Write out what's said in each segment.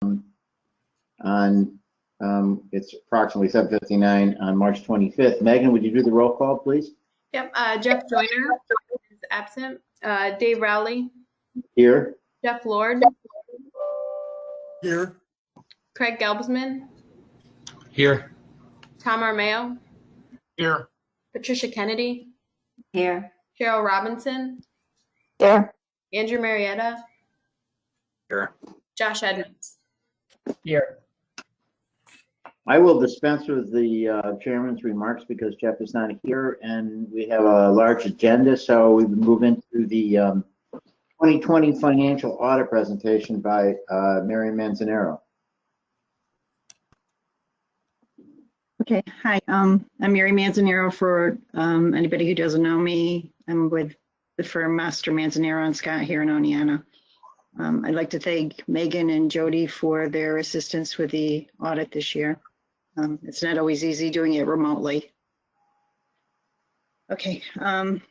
on it's approximately 7:59 on March 25th. Megan, would you do the roll call, please? Yep. Jeff Joyner is absent. Dave Rowley. Here. Jeff Lord. Here. Craig Gelbsman. Here. Tom Armeo. Here. Patricia Kennedy. Here. Cheryl Robinson. Here. Andrew Marietta. Here. Josh Edmonds. Here. I will dispense with the chairman's remarks because Jeff is not here, and we have a large agenda, so we move into the 2020 financial audit presentation by Mary Manzanero. Okay, hi, I'm Mary Manzanero. For anybody who doesn't know me, I'm with the firm Master Manzanero and Scott here in Oneonta. I'd like to thank Megan and Jody for their assistance with the audit this year. It's not always easy doing it remotely. Okay, we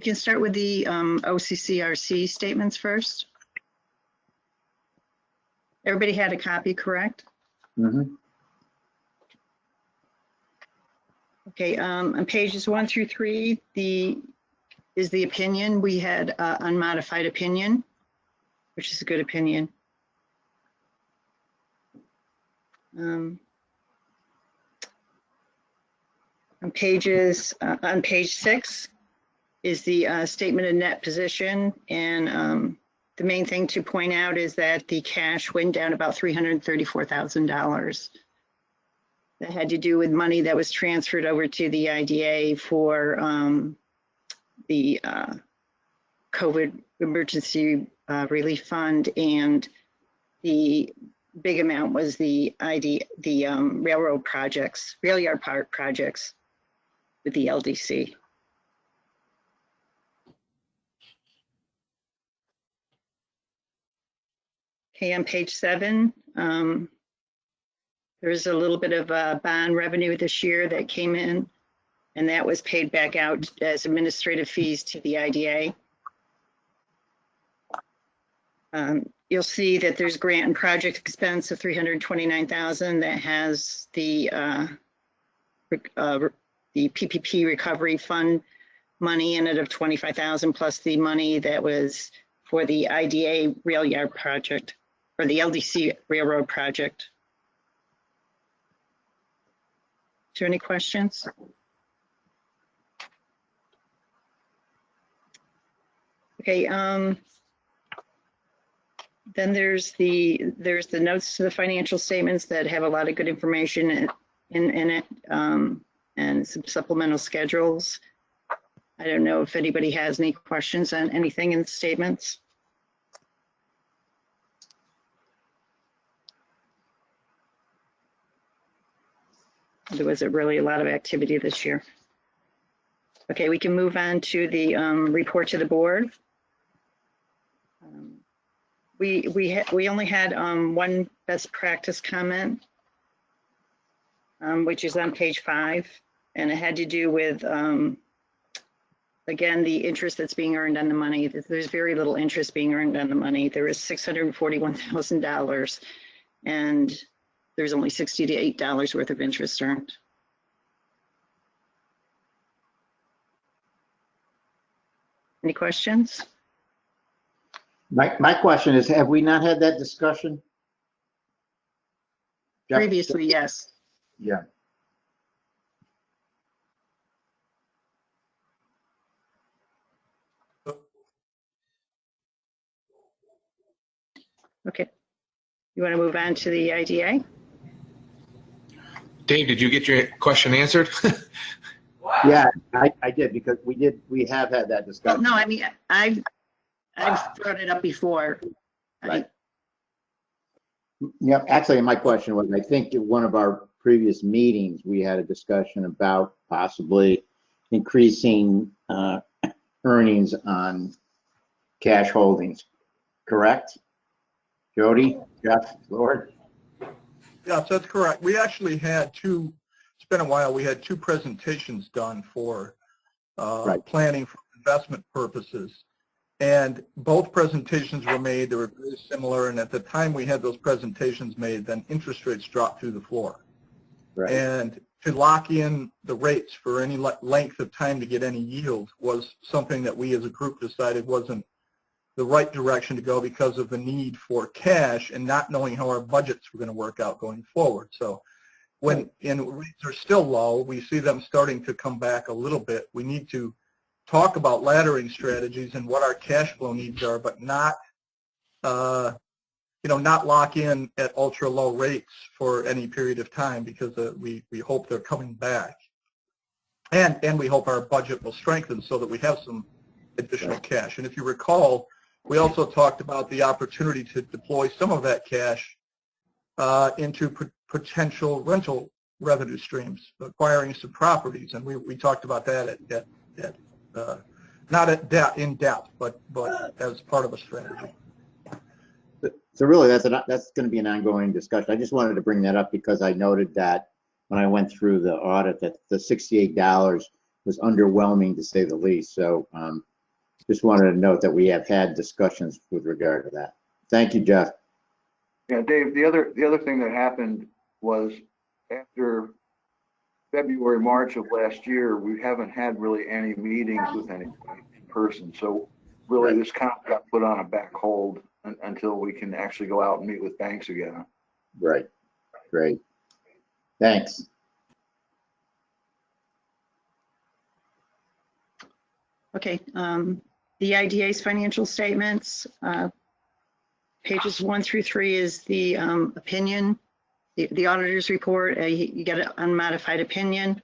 can start with the OCCRC statements first. Everybody had a copy, correct? Mm-hmm. Okay, on pages 1 through 3, is the opinion. We had unmodified opinion, which is a good opinion. On page 6 is the statement of net position, and the main thing to point out is that the cash went down about $334,000. That had to do with money that was transferred over to the IDA for the COVID emergency relief fund, and the big amount was the railroad projects, rail yard part projects with the LDC. Okay, on page 7, there's a little bit of bond revenue this year that came in, and that was paid back out as administrative fees to the IDA. You'll see that there's grant and project expense of $329,000 that has the PPP recovery fund money in it of $25,000 plus the money that was for the IDA rail yard project or the LDC railroad project. Is there any questions? Okay, then there's the notes to the financial statements that have a lot of good information in it, and some supplemental schedules. I don't know if anybody has any questions on anything in the statements. There was really a lot of activity this year. Okay, we can move on to the report to the board. We only had one best practice comment, which is on page 5, and it had to do with again the interest that's being earned on the money. There's very little interest being earned on the money. There is $641,000, and there's only $68 worth of interest earned. Any questions? My question is, have we not had that discussion? Jeff? Previously, yes. Yeah. Okay. You want to move on to the IDA? Dave, did you get your question answered? Yeah, I did, because we have had that discussion. No, I mean, I've brought it up before. Right. Yeah, actually, my question was, I think in one of our previous meetings, we had a discussion about possibly increasing earnings on cash holdings, correct? Jody, Jeff, Lord? Yes, that's correct. We actually had two, it's been a while, we had two presentations done for Right. planning for investment purposes. And both presentations were made. They were very similar. And at the time we had those presentations made, then interest rates dropped through the floor. Right. And to lock in the rates for any length of time to get any yield was something that we as a group decided wasn't the right direction to go because of the need for cash and not knowing how our budgets were going to work out going forward. So when rates are still low, we see them starting to come back a little bit. We need to talk about laddering strategies and what our cash flow needs are, but not, not lock in at ultra low rates for any period of time because we hope they're coming back. And we hope our budget will strengthen so that we have some additional cash. And if you recall, we also talked about the opportunity to deploy some of that cash into potential rental revenue streams, acquiring some properties. And we talked about that not in depth, but as part of a strategy. So really, that's going to be an ongoing discussion. I just wanted to bring that up because I noted that when I went through the audit that the $68 was underwhelming to say the least. So just wanted to note that we have had discussions with regard to that. Thank you, Jeff. Yeah, Dave, the other thing that happened was after February, March of last year, we haven't had really any meetings with anyone in person. So really this kind of got put on a back hold until we can actually go out and meet with banks again. Right. Great. Thanks. Okay, the IDA's financial statements, pages 1 through 3 is the opinion, the auditor's report. You get an unmodified opinion.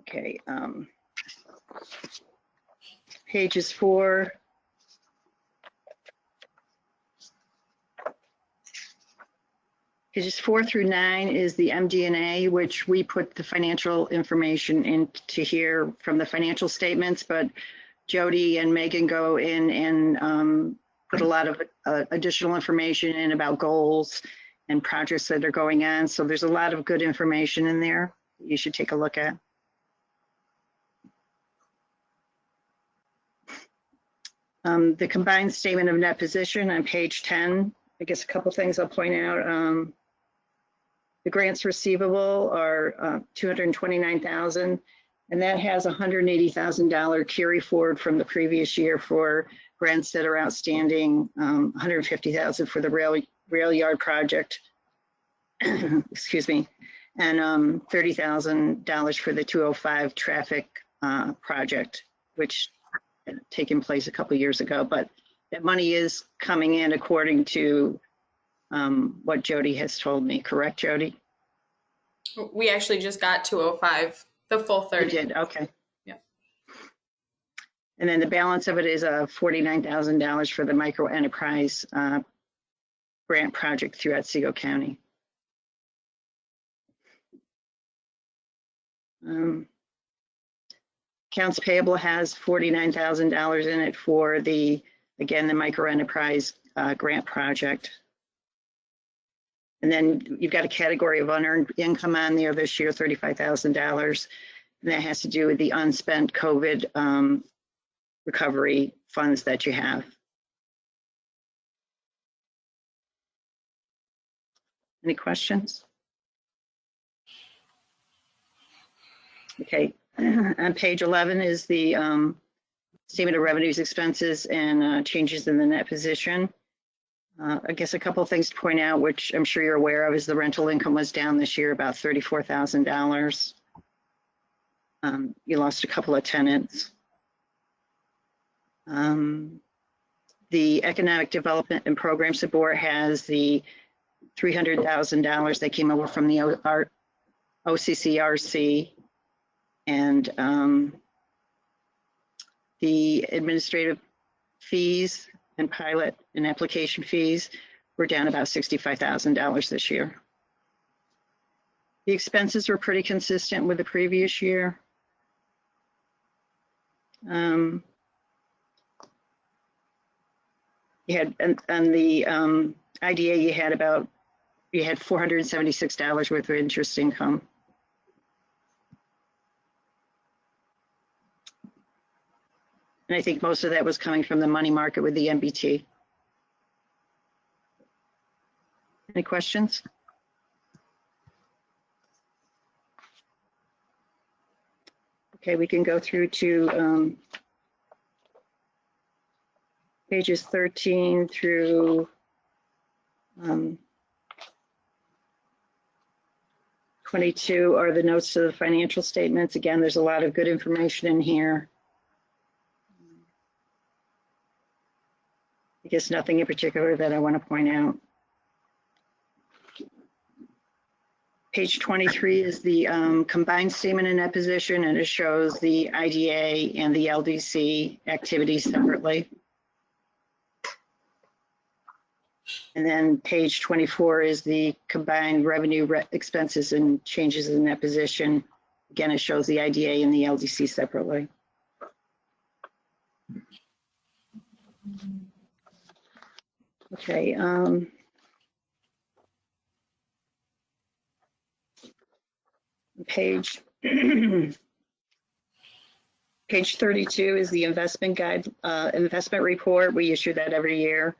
Okay, pages 4. Pages 4 through 9 is the MD&A, which we put the financial information into here from the financial statements, but Jody and Megan go in and put a lot of additional information in about goals and projects that are going on. So there's a lot of good information in there you should take a look at. The combined statement of net position on page 10, I guess a couple things I'll point out. The grants receivable are $229,000, and that has $180,000 carry forward from the previous year for grants that are outstanding, $150,000 for the rail yard project, excuse me, and $30,000 for the 205 traffic project, which had taken place a couple years ago. But that money is coming in according to what Jody has told me. Correct, Jody? We actually just got 205, the full 30. You did, okay. Yeah. And then the balance of it is $49,000 for the micro enterprise grant project throughout Otsego County. Accounts payable has $49,000 in it for the micro enterprise grant project. And then you've got a category of unearned income on there this year, $35,000. And that has to do with the unspent COVID recovery funds that you have. Any questions? Okay, on page 11 is the statement of revenues, expenses, and changes in the net position. I guess a couple of things to point out, which I'm sure you're aware of, is the rental income was down this year about $34,000. You lost a couple of tenants. The Economic Development and Program Support has the $300,000 that came over from the OCCRC, and the administrative fees and pilot and application fees were down about $65,000 this year. The expenses were pretty consistent with the previous year. You had on the IDA, you had $476 worth of interest income. And I think most of that was coming from the money market with the MBT. Any questions? Okay, we can go through to pages 13 through 22 are the notes to the financial statements. Again, there's a lot of good information in here. I guess nothing in particular that I want to point out. Page 23 is the combined statement of net position, and it shows the IDA and the LDC activities separately. And then page 24 is the combined revenue, expenses, and changes in net position. Again, it shows the IDA and the LDC separately. Okay. Page 32 is the investment guide, investment report. We issue that every year.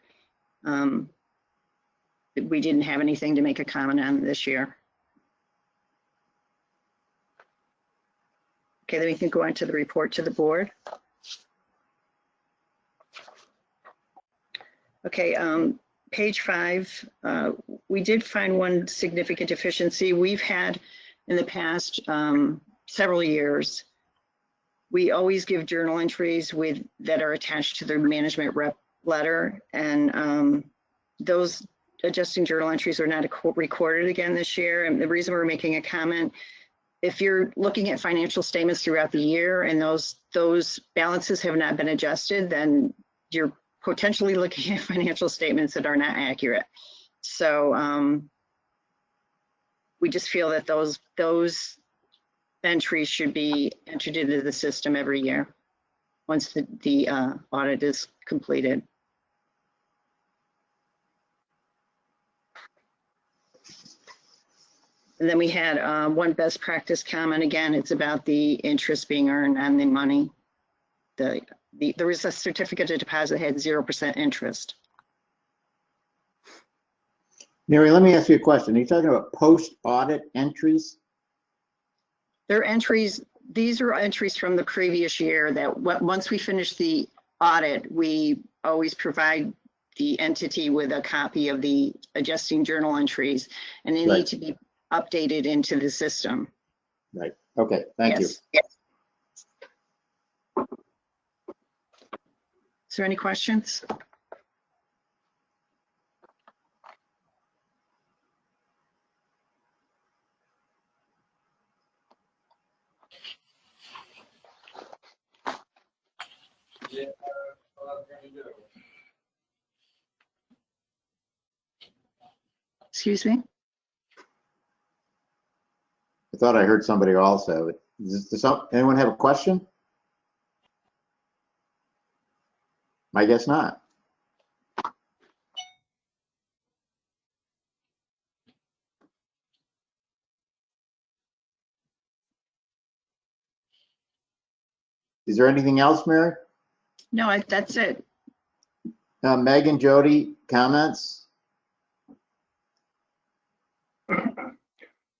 We didn't have anything to make a comment on this year. Okay, then we can go on to the report to the board. Okay, page 5, we did find one significant deficiency. We've had in the past several years, we always give journal entries that are attached to the management rep letter, and those adjusting journal entries are not recorded again this year. And the reason we're making a comment, if you're looking at financial statements throughout the year and those balances have not been adjusted, then you're potentially looking at financial statements that are not accurate. So we just feel that those entries should be entered into the system every year once the audit is completed. And then we had one best practice comment. Again, it's about the interest being earned on the money. There was a certificate of deposit had 0% interest. Mary, let me ask you a question. Are you talking about post-audit entries? They're entries, these are entries from the previous year that once we finish the audit, we always provide the entity with a copy of the adjusting journal entries, and they need to be updated into the system. Right. Okay. Thank you. Yes. Is there any questions? Excuse me? I thought I heard somebody also. Does anyone have a question? I guess not. Is there anything else, Mary? No, that's it. Megan, Jody, comments?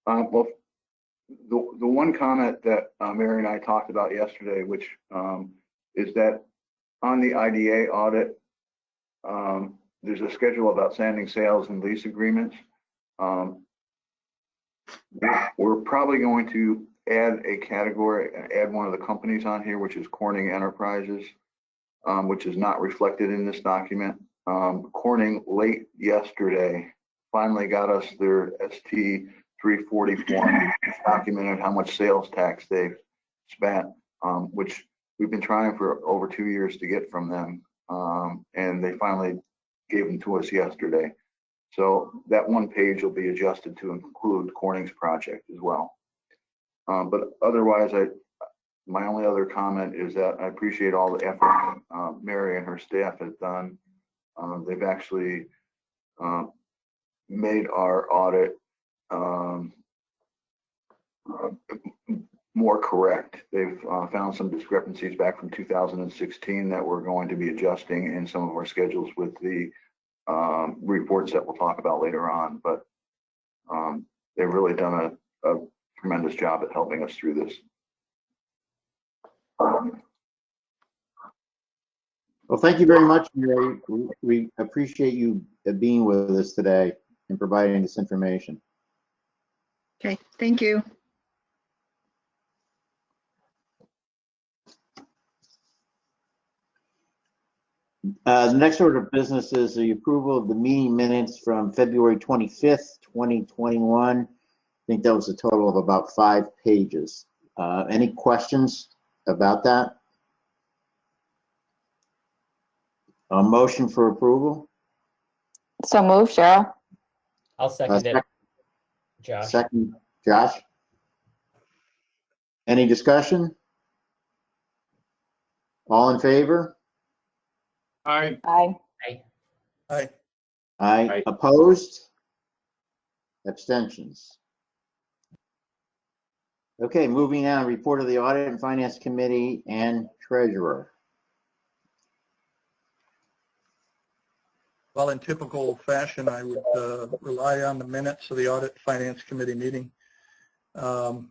Well, the one comment that Mary and I talked about yesterday, which is that on the IDA audit, there's a schedule of outstanding sales and lease agreements. We're probably going to add a category, add one of the companies on here, which is Corning Enterprises, which is not reflected in this document. Corning late yesterday finally got us their ST 340 form, which documented how much sales tax they've spent, which we've been trying for over 2 years to get from them. And they finally gave them to us yesterday. So that one page will be adjusted to include Corning's project as well. But otherwise, my only other comment is that I appreciate all the effort Mary and her staff has done. They've actually made our audit more correct. They've found some discrepancies back from 2016 that we're going to be adjusting in some of our schedules with the reports that we'll talk about later on. But they've really done a tremendous job at helping us through this. Well, thank you very much, Mary. We appreciate you being with us today and providing this information. Okay, thank you. The next order of business is the approval of the meeting minutes from February 25th, 2021. I think that was a total of about 5 pages. Any questions about that? A motion for approval? So move, Cheryl. I'll second it. Josh. Second, Josh. Any discussion? All in favor? Aye. Aye. Aye. Aye. Opposed? Abstentions? Okay, moving on, report of the Audit and Finance Committee and Treasurer. Well, in typical fashion, I would rely on the minutes of the Audit Finance Committee meeting and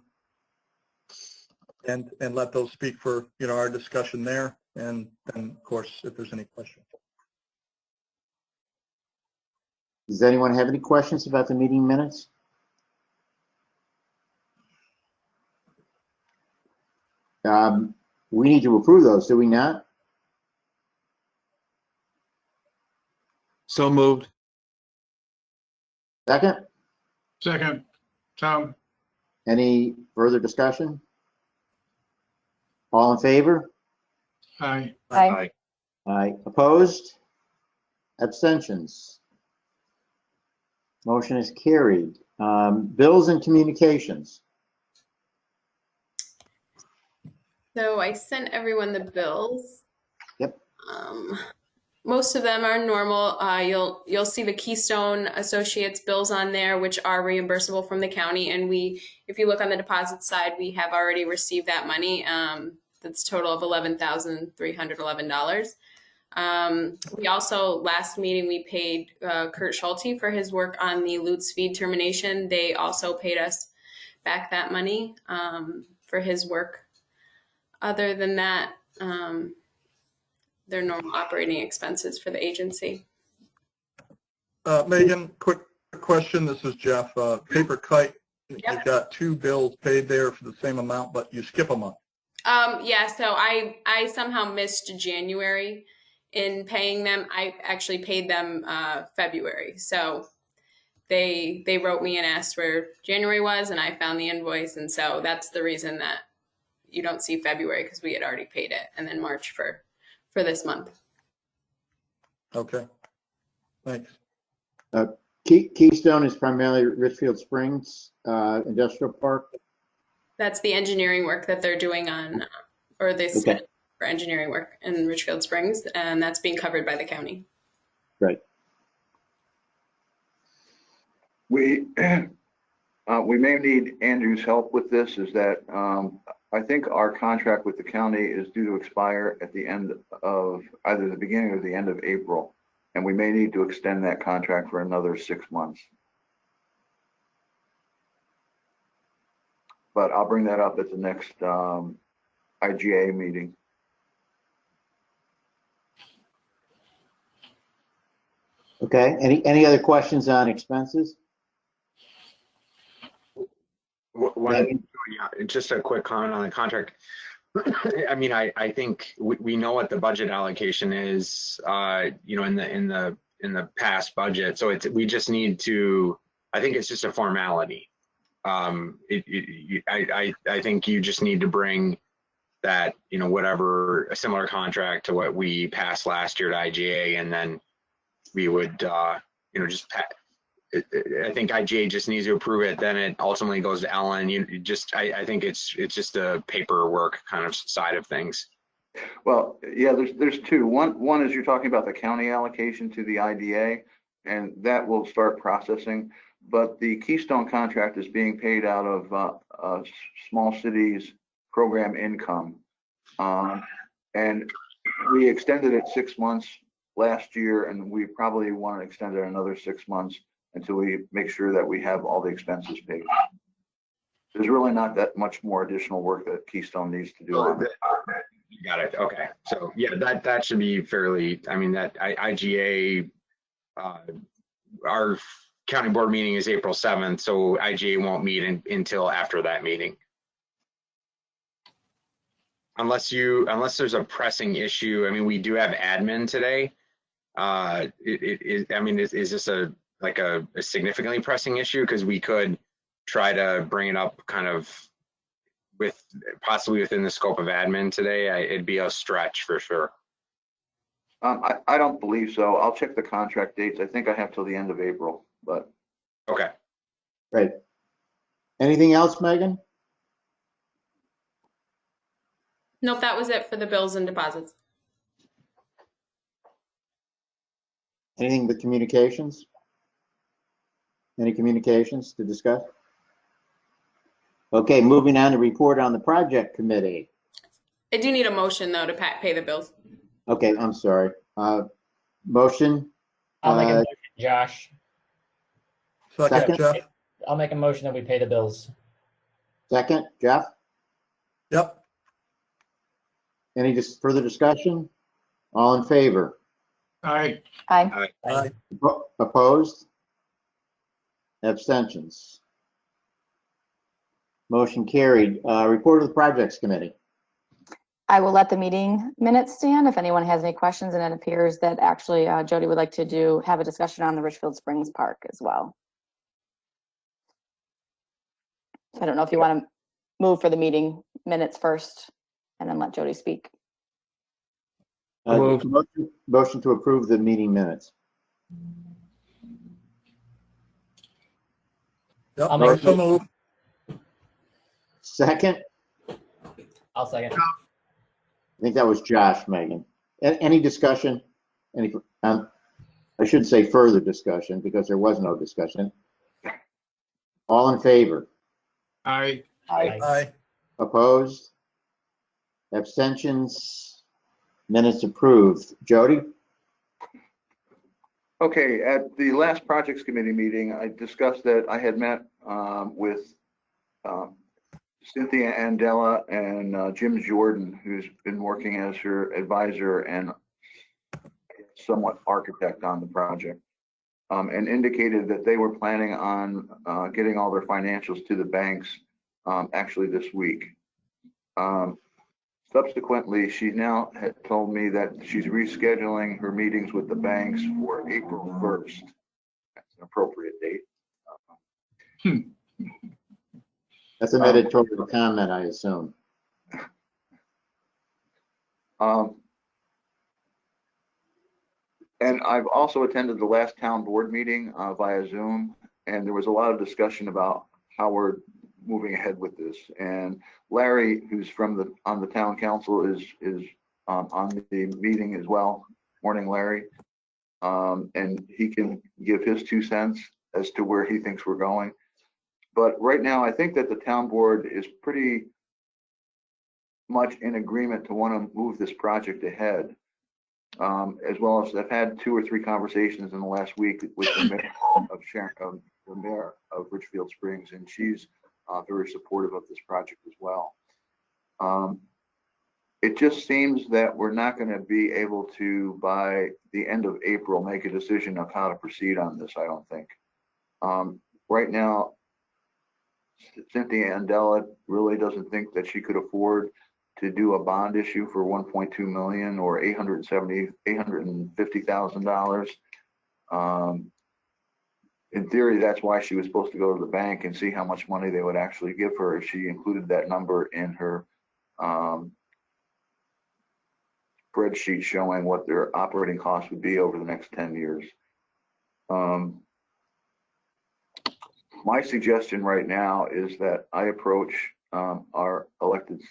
let those speak for, our discussion there. And of course, if there's any questions. Does anyone have any questions about the meeting minutes? We need to approve those, do we not? So moved. Second? Second, Tom. Any further discussion? All in favor? Aye. Aye. Aye. Opposed? Abstentions? Motion is carried. Bills and communications. So I sent everyone the bills. Yep. Most of them are normal. You'll see the Keystone Associates bills on there, which are reimbursable from the county. And if you look on the deposit side, we have already received that money. That's a total of $11,311. We also, last meeting, we paid Kurt Schulte for his work on the Lutz feed termination. They also paid us back that money for his work. Other than that, they're normal operating expenses for the agency. Megan, quick question. This is Jeff. Paper Kite, Yep. You've got 2 bills paid there for the same amount, but you skip a month. Yeah, so I somehow missed January in paying them. I actually paid them February. So they wrote me and asked where January was, and I found the invoice. And so that's the reason that you don't see February, because we had already paid it, and then March for this month. Okay. Thanks. Keystone is primarily Richfield Springs Industrial Park. That's the engineering work that they're doing on, or they spent for engineering work in Richfield Springs, and that's being covered by the county. Right. We may need Andrew's help with this. Is that I think our contract with the county is due to expire at the end of either the beginning or the end of April, and we may need to extend that contract for another 6 months. But I'll bring that up at the next IGA meeting. Okay. Any other questions on expenses? Just a quick comment on the contract. I mean, I think we know what the budget allocation is, in the past budget. So we just need to. I think it's just a formality. I think you just need to bring that, whatever, a similar contract to what we passed last year to IGA, and then we would, just I think IGA just needs to approve it. Then it ultimately goes to Ellen. I think it's just a paperwork kind of side of things. Well, yeah, there's 2. One is you're talking about the county allocation to the IDA, and that will start processing. but the Keystone contract is being paid out of small cities program income. And we extended it 6 months last year, and we probably want to extend it another 6 months until we make sure that we have all the expenses paid. There's really not that much more additional work that Keystone needs to do on it. Got it. Okay. So yeah, that should be fairly, I mean, that IGA, our county board meeting is April 7th, so IGA won't meet until after that meeting. Unless there's a pressing issue. I mean, we do have admin today. I mean, is this a significantly pressing issue? Because we could try to bring it up kind of with possibly within the scope of admin today. It'd be a stretch for sure. I don't believe so. I'll check the contract dates. I think I have till the end of April, but. Okay. Great. Anything else, Megan? Nope, that was it for the bills and deposits. Anything with communications? Any communications to discuss? Okay, moving on to report on the project committee. I do need a motion though to pay the bills. Okay, I'm sorry. Motion? I'll make a motion, Josh. Second? Jeff? I'll make a motion that we pay the bills. Second, Jeff? Yep. Any further discussion? All in favor? Aye. Aye. Aye. Opposed? Abstentions? Motion carried. Report of the projects committee. I will let the meeting minutes stand if anyone has any questions, and it appears that actually Jody would like to have a discussion on the Richfield Springs Park as well. So I don't know if you want to move for the meeting minutes first and then let Jody speak. Motion to approve the meeting minutes. Yep. I'll make So moved. Second? I'll second. I think that was Josh, Megan. Any discussion? I should say further discussion because there was no discussion. All in favor? Aye. Aye. Aye. Opposed? Abstentions? Minutes approved. Jody? Okay, at the last projects committee meeting, I discussed that I had met with Cynthia Andela and Jim Jordan, who's been working as her advisor and somewhat architect on the project, and indicated that they were planning on getting all their financials to the banks actually this week. Subsequently, she now had told me that she's rescheduling her meetings with the banks for April 1st. That's an appropriate date. That's an editorial comment, I assume. And I've also attended the last town board meeting via Zoom, and there was a lot of discussion about how we're moving ahead with this. And Larry, who's on the town council, is on the meeting as well. Morning, Larry. And he can give his 2 cents as to where he thinks we're going. But right now, I think that the town board is pretty much in agreement to want to move this project ahead. As well as I've had 2 or 3 conversations in the last week with the mayor of Richfield Springs, and she's very supportive of this project as well. It just seems that we're not going to be able to, by the end of April, make a decision of how to proceed on this, I don't think. Right now, Cynthia Andela really doesn't think that she could afford to do a bond issue for 1.2 million or $850,000. In theory, that's why she was supposed to go to the bank and see how much money they would actually give her if she included that number in her spreadsheet showing what their operating costs would be over the next 10 years. My suggestion right now is that I approach our elected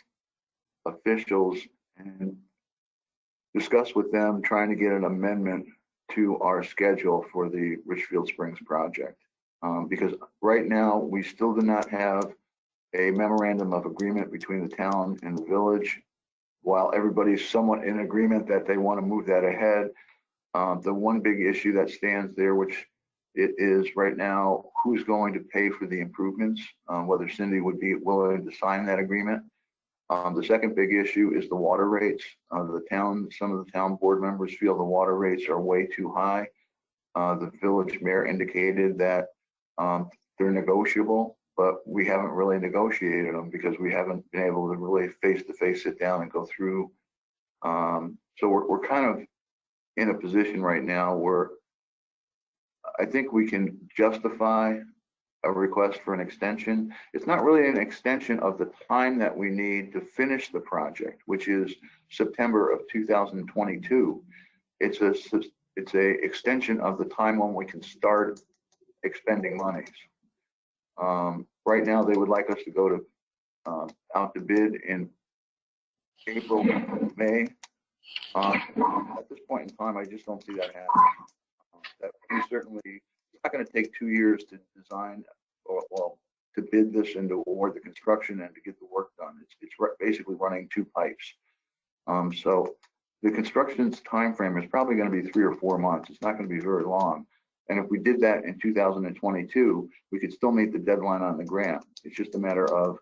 officials and discuss with them trying to get an amendment to our schedule for the Richfield Springs project. Because right now, we still do not have a memorandum of agreement between the town and the village. While everybody's somewhat in agreement that they want to move that ahead, the one big issue that stands there, which it is right now, who's going to pay for the improvements, whether Cindy would be willing to sign that agreement. The second big issue is the water rates. Some of the town board members feel the water rates are way too high. The village mayor indicated that they're negotiable, but we haven't really negotiated them because we haven't been able to really face-to-face sit down and go through. So we're kind of in a position right now where I think we can justify a request for an extension. It's not really an extension of the time that we need to finish the project, which is September of 2022. It's a extension of the time when we can start expending monies. Right now, they would like us to go to out to bid in April, May. At this point in time, I just don't see that happening. That we certainly, it's not going to take 2 years to design or, well, to bid this and to award the construction and to get the work done. It's basically running 2 pipes. So the construction's time frame is probably going to be 3 or 4 months. It's not going to be very long. And if we did that in 2022, we could still meet the deadline on the grant. It's just a matter of,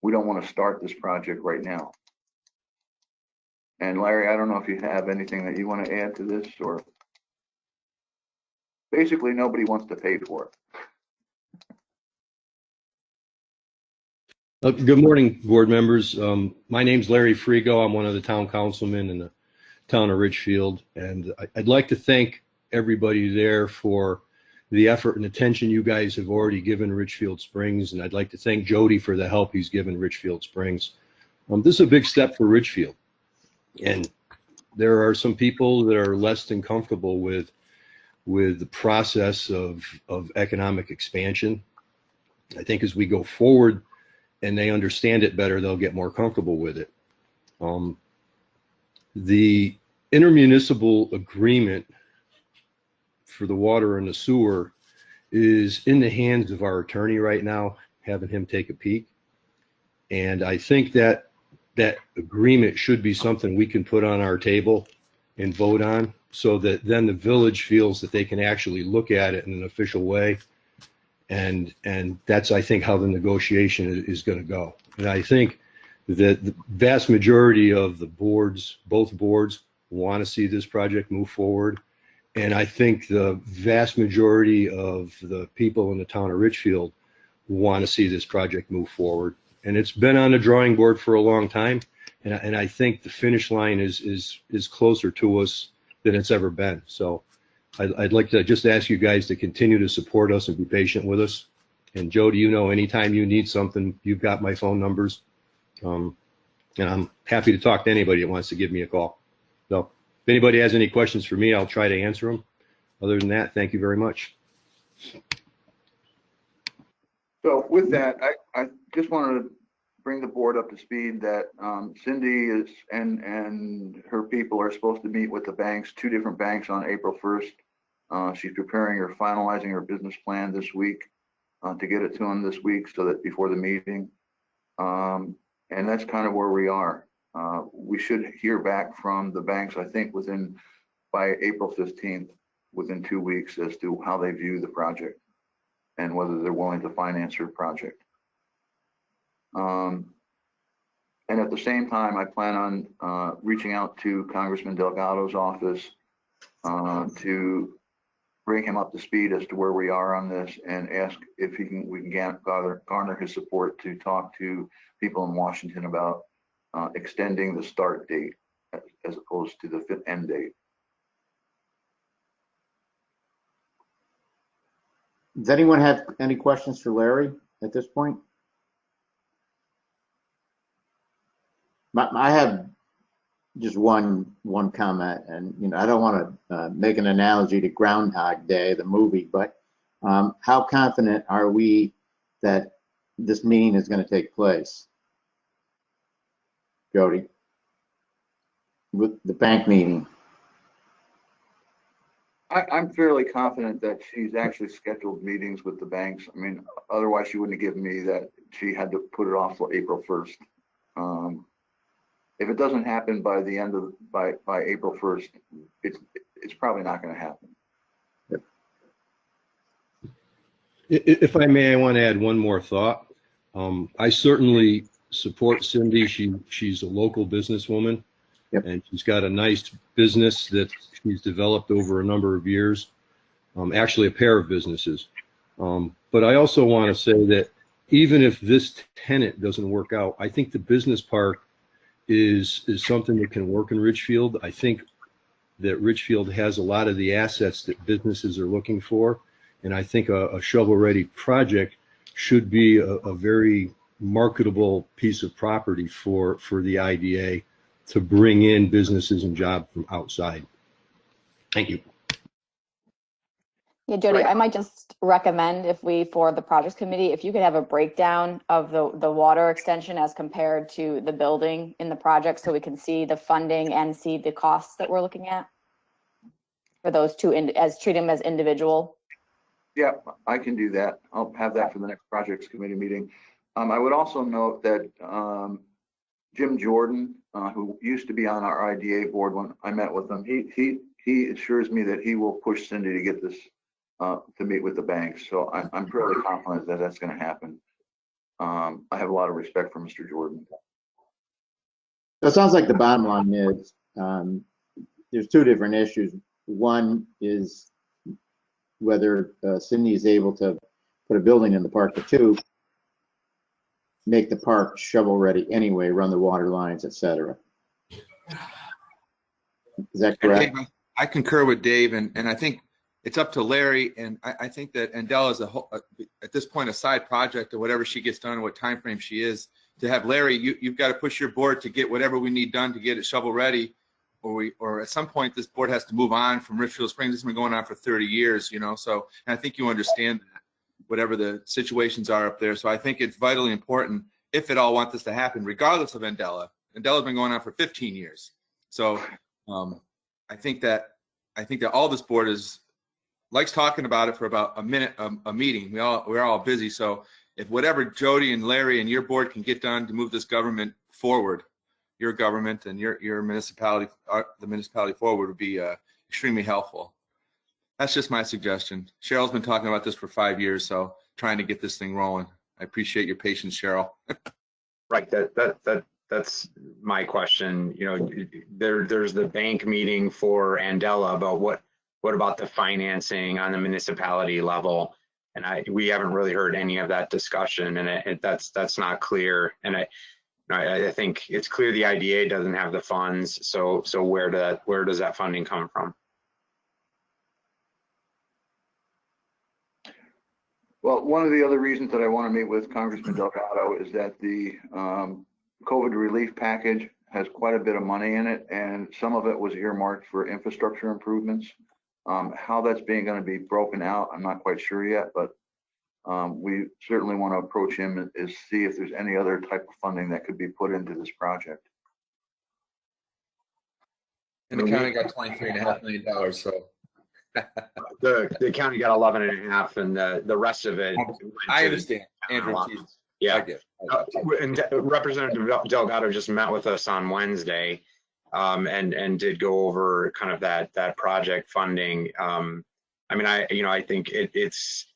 we don't want to start this project right now. And Larry, I don't know if you have anything that you want to add to this, or basically nobody wants to pay for it. Good morning, board members. My name's Larry Frigo. I'm one of the town councilmen in the town of Richfield. And I'd like to thank everybody there for the effort and attention you guys have already given Richfield Springs. And I'd like to thank Jody for the help he's given Richfield Springs. This is a big step for Richfield. And there are some people that are less than comfortable with the process of economic expansion. I think as we go forward and they understand it better, they'll get more comfortable with it. The intermunicipal agreement for the water and the sewer is in the hands of our attorney right now, having him take a peek. And I think that that agreement should be something we can put on our table and vote on, so that then the village feels that they can actually look at it in an official way. And that's, I think, how the negotiation is going to go. And I think that the vast majority of the boards, both boards, want to see this project move forward. And I think the vast majority of the people in the town of Richfield want to see this project move forward. And it's been on the drawing board for a long time. And I think the finish line is closer to us than it's ever been. So I'd like to just ask you guys to continue to support us and be patient with us. And Jody, you know, anytime you need something, you've got my phone numbers. And I'm happy to talk to anybody that wants to give me a call. So if anybody has any questions for me, I'll try to answer them. Other than that, thank you very much. So with that, I just wanted to bring the board up to speed that Cindy is and her people are supposed to meet with the banks, 2 different banks on April 1st. She's preparing or finalizing her business plan this week to get it to them this week, so that before the meeting. And that's kind of where we are. We should hear back from the banks, I think, by April 15th, within 2 weeks, as to how they view the project and whether they're willing to finance her project. And at the same time, I plan on reaching out to Congressman Delgado's office to bring him up to speed as to where we are on this, and ask if we can garner his support to talk to people in Washington about extending the start date as opposed to the end date. Does anyone have any questions for Larry at this point? I have just one comment, and I don't want to make an analogy to Groundhog Day, the movie, but how confident are we that this meeting is going to take place, Jody, with the bank meeting? I'm fairly confident that she's actually scheduled meetings with the banks. I mean, otherwise she wouldn't have given me that she had to put it off till April 1st. If it doesn't happen by the end of, by April 1st, it's probably not going to happen. If I may, I want to add one more thought. I certainly support Cindy. She's a local businesswoman. Yep. And she's got a nice business that she's developed over a number of years, actually a pair of businesses. But I also want to say that even if this tenant doesn't work out, I think the business park is something that can work in Ridgefield. I think that Ridgefield has a lot of the assets that businesses are looking for. And I think a shovel-ready project should be a very marketable piece of property for the IDA to bring in businesses and jobs from outside. Thank you. Yeah, Jody, I might just recommend for the projects committee, if you could have a breakdown of the water extension as compared to the building in the project, so we can see the funding and see the costs that we're looking at for those two, treat them as individual. Yeah, I can do that. I'll have that for the next projects committee meeting. I would also note that Jim Jordan, who used to be on our IDA board when I met with him, he assures me that he will push Cindy to get this to meet with the banks. So I'm fairly confident that that's going to happen. I have a lot of respect for Mr. Jordan. So it sounds like the bottom line is there's two different issues. One is whether Cindy is able to put a building in the park, but two, make the park shovel ready anyway, run the water lines, etc. Is that correct? I concur with Dave, and I think it's up to Larry, and I think that Andela is at this point a side project or whatever she gets done, what time frame she is. To have Larry, you've got to push your board to get whatever we need done to get it shovel ready, or at some point this board has to move on from Richfield Springs. This has been going on for 30 years, you know. So, and I think you understand that, whatever the situations are up there. So I think it's vitally important, if at all want this to happen, regardless of Andela. Andela's been going on for 15 years. So I think that all this board likes talking about it for about a minute a meeting. We're all busy. So if whatever Jody and Larry and your board can get done to move this government forward, your government and your municipality, the municipality forward, would be extremely helpful. That's just my suggestion. Cheryl's been talking about this for 5 years, so trying to get this thing rolling. I appreciate your patience, Cheryl. Right. That's my question. You know, there's the bank meeting for Andela about what about the financing on the municipality level, and we haven't really heard any of that discussion, and that's not clear. And I think it's clear the IDA doesn't have the funds. So where does that funding come from? Well, one of the other reasons that I want to meet with Congressman Delgado is that the COVID relief package has quite a bit of money in it, and some of it was earmarked for infrastructure improvements. How that's going to be broken out, I'm not quite sure yet, but we certainly want to approach him and see if there's any other type of funding that could be put into this project. And the county got $23.5 million, so. The county got 11.5, and the rest of it. I understand, Andrew. Yeah. I get it. And Representative Delgado just met with us on Wednesday, and did go over kind of that project funding. I mean, I think it's,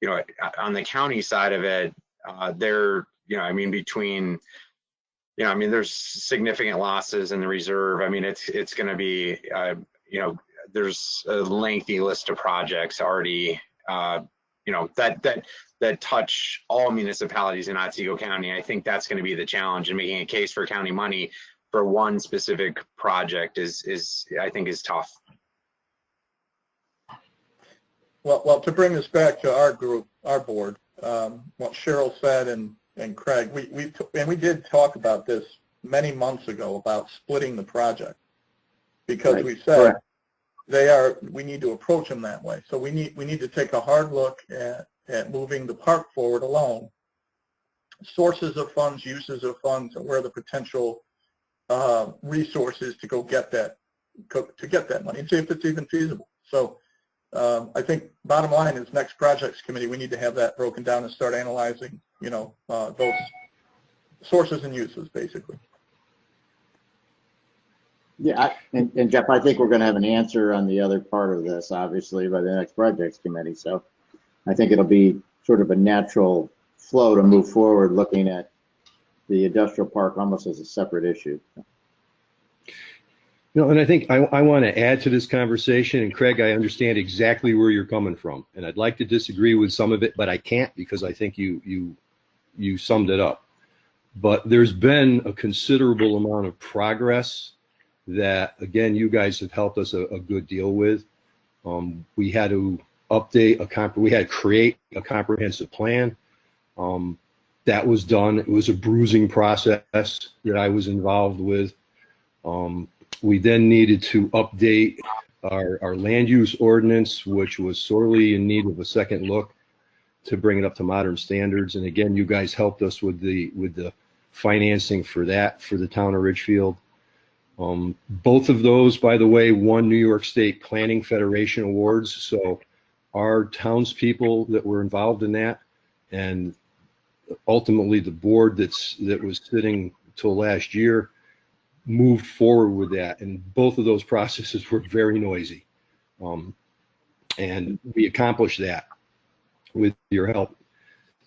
you know, on the county side of it, I mean, between, you know, I mean, there's significant losses in the reserve. I mean, it's going to be, you know, there's a lengthy list of projects already, you know, that touch all municipalities in Otsego County. I think that's going to be the challenge, and making a case for county money for one specific project is I think is tough. Well, to bring this back to our group, our board, what Cheryl said and Craig, we did talk about this many months ago about splitting the project, because we said we need to approach them that way. So we need to take a hard look at moving the park forward alone, sources of funds, uses of funds, and where the potential resources to go get that money, and see if it's even feasible. So I think bottom line is next projects committee, we need to have that broken down and start analyzing, those sources and uses, basically. Yeah, and Jeff, I think we're going to have an answer on the other part of this, obviously, by the next projects committee. So I think it'll be sort of a natural flow to move forward, looking at the industrial park almost as a separate issue. And I think I want to add to this conversation, and Craig, I understand exactly where you're coming from, and I'd like to disagree with some of it, but I can't, because I think you summed it up. But there's been a considerable amount of progress that, again, you guys have helped us a good deal with. We had to we had to create a comprehensive plan. That was done. It was a bruising process that I was involved with. We then needed to update our land use ordinance, which was sorely in need of a second look to bring it up to modern standards. And again, you guys helped us with the financing for that for the town of Ridgefield. Both of those, by the way, won New York State Planning Federation awards. So our townspeople that were involved in that, and ultimately the board that was sitting till last year, moved forward with that. And both of those processes were very noisy. And we accomplished that with your help.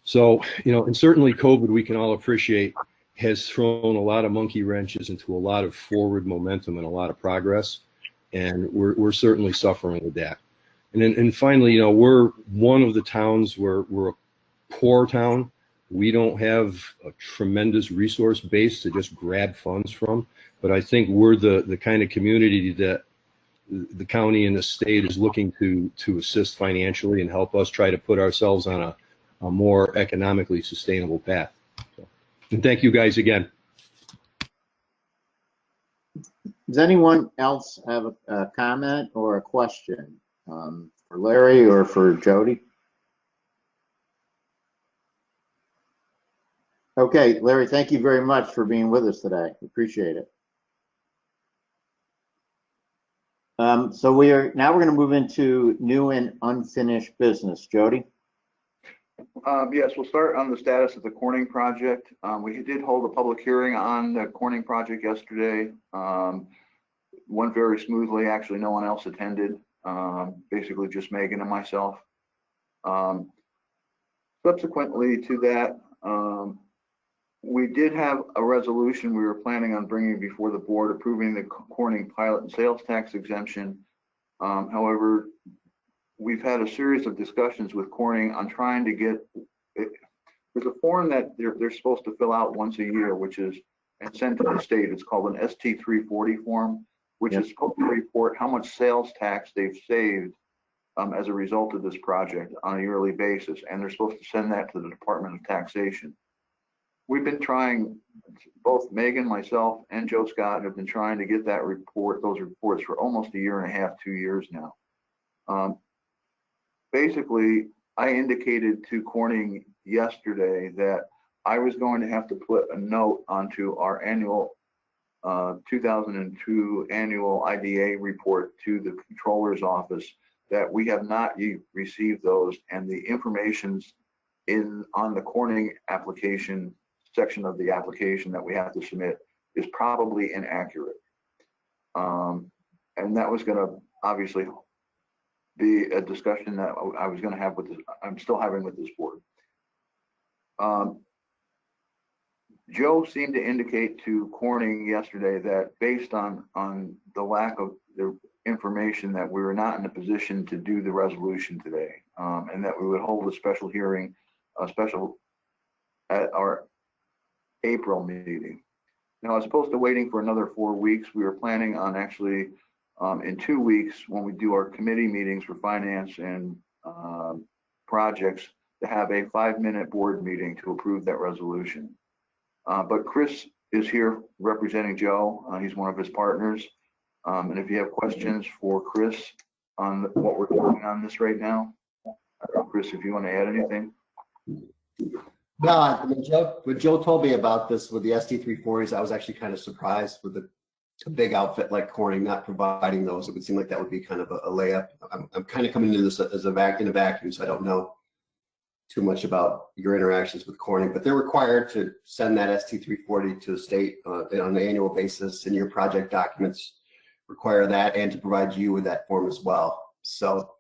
So, and certainly COVID, we can all appreciate, has thrown a lot of monkey wrenches into a lot of forward momentum and a lot of progress. And we're certainly suffering with that. And finally, we're one of the towns where we're a poor town. We don't have a tremendous resource base to just grab funds from, but I think we're the kind of community that the county and the state is looking to assist financially and help us try to put ourselves on a more economically sustainable path. And thank you guys again. Does anyone else have a comment or a question for Larry or for Jody? Okay, Larry, thank you very much for being with us today. Appreciate it. So we're going to move into new and unfinished business. Jody? Yes, we'll start on the status of the Corning project. We did hold a public hearing on the Corning project yesterday. Went very smoothly. Actually, no one else attended. Basically just Megan and myself. Subsequently to that, we did have a resolution we were planning on bringing before the board approving the Corning pilot and sales tax exemption. However, we've had a series of discussions with Corning on trying to get it. There's a form that they're supposed to fill out once a year, which is and sent to the state. It's called an ST-340 form, which is supposed to report how much sales tax they've saved as a result of this project on a yearly basis. And they're supposed to send that to the Department of Taxation. We've been trying, both Megan, myself, and Joe Scott have been trying to get that report, those reports, for almost a year and a half, 2 years now. Basically, I indicated to Corning yesterday that I was going to have to put a note onto our annual 2002 annual IDA report to the controller's office that we have not received those, and the information's on the Corning application section of the application that we have to submit is probably inaccurate. And that was going to obviously be a discussion that I was going to have with this, I'm still having with this board. Joe seemed to indicate to Corning yesterday that based on the lack of the information, that we were not in a position to do the resolution today, and that we would hold a special hearing, at our April meeting. Now, as opposed to waiting for another 4 weeks, we were planning on actually in 2 weeks, when we do our committee meetings for finance and projects, to have a 5-minute board meeting to approve that resolution. But Chris is here representing Joe. He's one of his partners. And if you have questions for Chris on what we're doing on this right now, Chris, if you want to add anything. No, when Joe told me about this with the ST-340s, I was actually kind of surprised with a big outfit like Corning not providing those, it would seem like that would be kind of a layup. I'm kind of coming into this as a vacuum, so I don't know too much about your interactions with Corning, but they're required to send that ST340 to the state on an annual basis, and your project documents require that, and to provide you with that form as well. So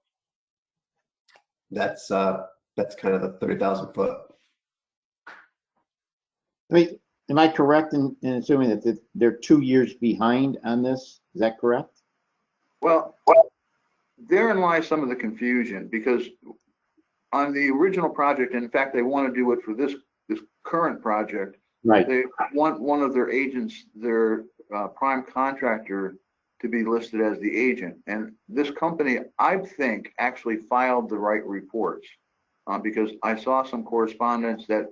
that's kind of the 30,000 foot. I mean, am I correct in assuming that they're 2 years behind on this? Is that correct? Well, therein lies some of the confusion, because on the original project, in fact, they want to do it for this current project. Right. They want one of their agents, their prime contractor, to be listed as the agent. And this company, I think, actually filed the right reports, because I saw some correspondence that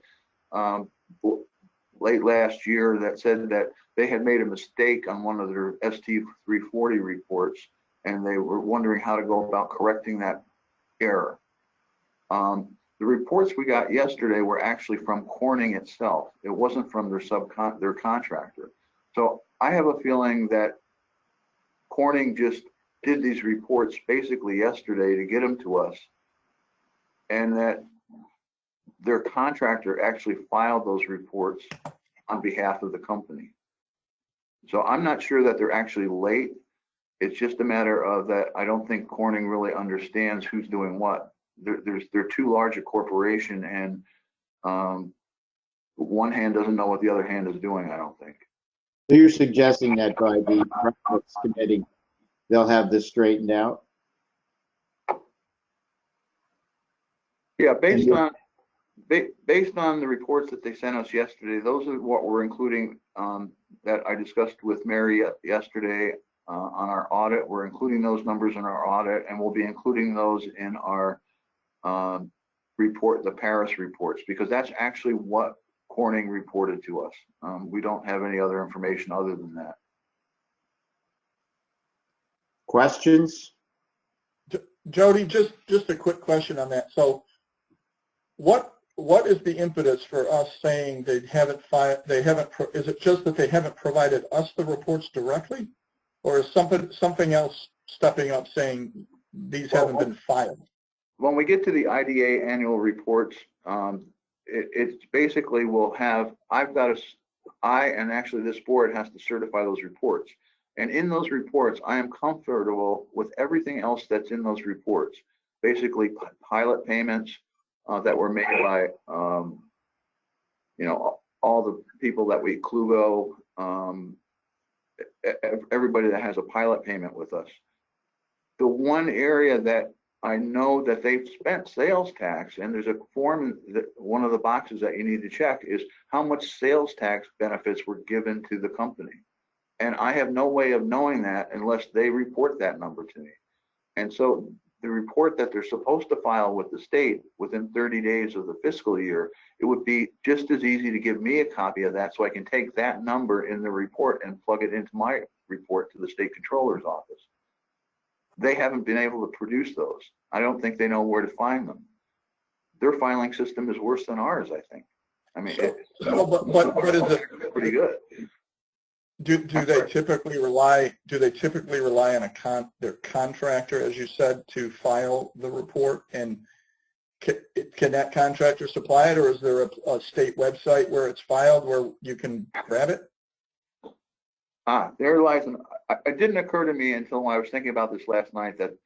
late last year that said that they had made a mistake on one of their ST340 reports, and they were wondering how to go about correcting that error. The reports we got yesterday were actually from Corning itself. It wasn't from their contractor. So I have a feeling that Corning just did these reports basically yesterday to get them to us, and that their contractor actually filed those reports on behalf of the company. So I'm not sure that they're actually late. It's just a matter of that I don't think Corning really understands who's doing what. They're too large a corporation, and one hand doesn't know what the other hand is doing, I don't think. So you're suggesting that by the projects committee, they'll have this straightened out? Yeah, based on the reports that they sent us yesterday, those are what we're including, that I discussed with Mary yesterday on our audit. We're including those numbers in our audit, and we'll be including those in our report, the Paris reports, because that's actually what Corning reported to us. We don't have any other information other than that. Questions? Jody, just a quick question on that. So what is the impetus for us saying is it just that they haven't provided us the reports directly, or is something else stepping up saying these haven't been filed? When we get to the IDA annual reports, it's basically I and actually this board has to certify those reports. And in those reports, I am comfortable with everything else that's in those reports. Basically, pilot payments that were made by, all the people that we, Klugo, everybody that has a pilot payment with us. The one area that I know that they've spent sales tax, and there's a form that one of the boxes that you need to check is how much sales tax benefits were given to the company. And I have no way of knowing that unless they report that number to me. And so the report that they're supposed to file with the state within 30 days of the fiscal year, it would be just as easy to give me a copy of that so I can take that number in the report and plug it into my report to the state controller's office. They haven't been able to produce those. I don't think they know where to find them. Their filing system is worse than ours, I think. I mean, what is it? Pretty good. Do they typically rely on their contractor, as you said, to file the report? And can that contractor supply it, or is there a state website where it's filed where you can grab it? There lies it didn't occur to me until I was thinking about this last night that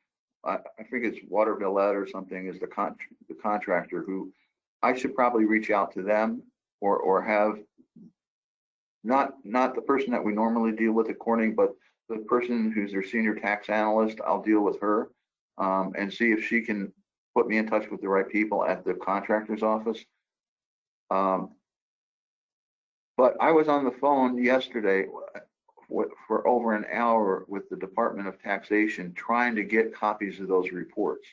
I think it's Watervillette or something is the contractor who I should probably reach out to them or have not the person that we normally deal with at Corning, but the person who's their senior tax analyst. I'll deal with her and see if she can put me in touch with the right people at the contractor's office. But I was on the phone yesterday for over an hour with the Department of Taxation trying to get copies of those reports.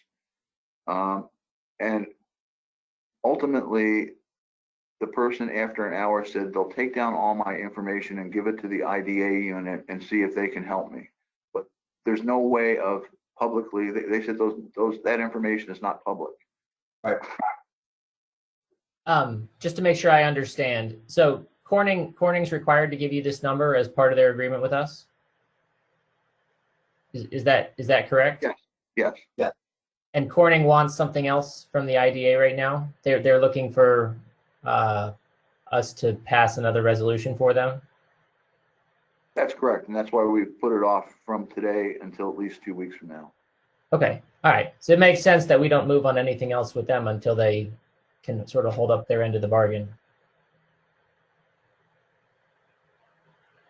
And ultimately, the person after an hour said they'll take down all my information and give it to the IDA unit and see if they can help me. But there's no way of publicly, they said that information is not public. Right. Just to make sure I understand. So Corning's required to give you this number as part of their agreement with us? Is that correct? Yes. And Corning wants something else from the IDA right now. They're looking for us to pass another resolution for them. That's correct. And that's why we put it off from today until at least 2 weeks from now. Okay. All right. So it makes sense that we don't move on anything else with them until they can sort of hold up their end of the bargain.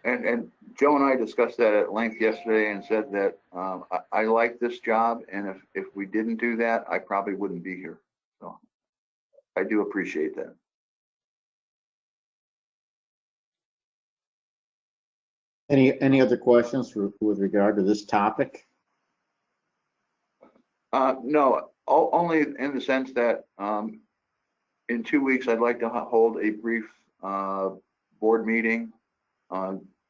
And Joe and I discussed that at length yesterday and said that I like this job, and if we didn't do that, I probably wouldn't be here. So I do appreciate that. Any other questions with regard to this topic? No, only in the sense that in 2 weeks, I'd like to hold a brief board meeting,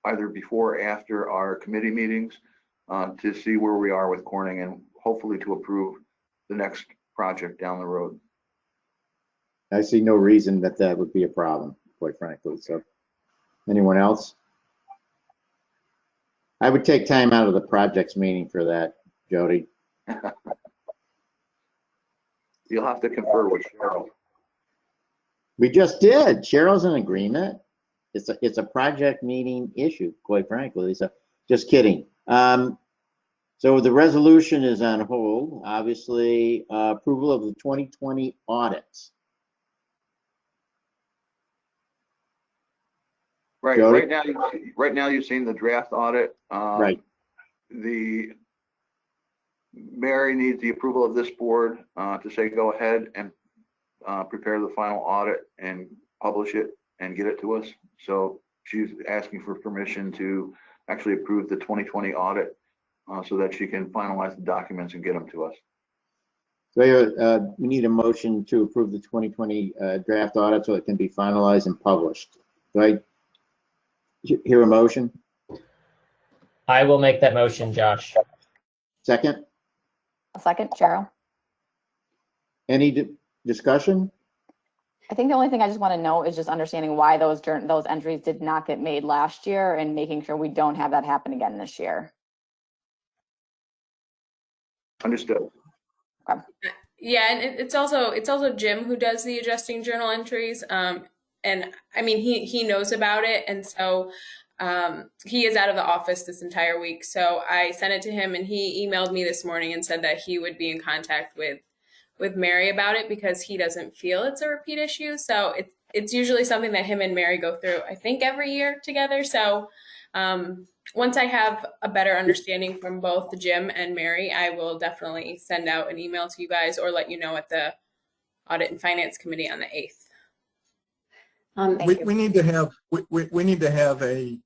either before or after our committee meetings, to see where we are with Corning and hopefully to approve the next project down the road. I see no reason that would be a problem, quite frankly. So, anyone else? I would take time out of the projects meeting for that, Jody. You'll have to confer with Cheryl. We just did. Cheryl's in agreement. It's a project meeting issue, quite frankly. So, just kidding. So the resolution is on hold. Obviously, approval of the 2020 audits. Right. Jody? Right now, you've seen the draft audit. Right. Mary needs the approval of this board to say go ahead and prepare the final audit and publish it and get it to us. So she's asking for permission to actually approve the 2020 audit so that she can finalize the documents and get them to us. So we need a motion to approve the 2020 draft audit so it can be finalized and published. Do I hear a motion? I will make that motion, Josh. Second? A second, Cheryl. Any discussion? I think the only thing I just want to know is just understanding why those entries did not get made last year and making sure we don't have that happen again this year. Understood. Okay. Yeah, and it's also Jim who does the adjusting journal entries. And I mean, he knows about it, and so he is out of the office this entire week. So I sent it to him, and he emailed me this morning and said that he would be in contact with Mary about it because he doesn't feel it's a repeat issue. So it's usually something that him and Mary go through, I think, every year together. So once I have a better understanding from both Jim and Mary, I will definitely send out an email to you guys or let you know at the Audit and Finance Committee on the 8th. We need to have a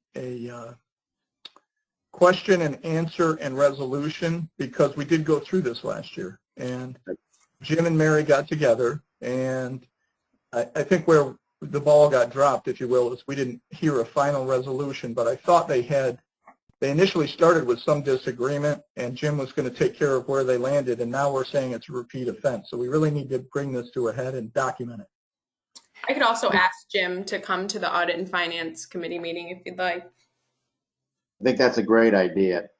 question and answer and resolution because we did go through this last year, and Jim and Mary got together, and I think where the ball got dropped, if you will, is we didn't hear a final resolution, but I thought they initially started with some disagreement, and Jim was going to take care of where they landed, and now we're saying it's a repeat offense. So we really need to bring this to a head and document it. I could also ask Jim to come to the Audit and Finance Committee meeting if you'd like. I think that's a great idea.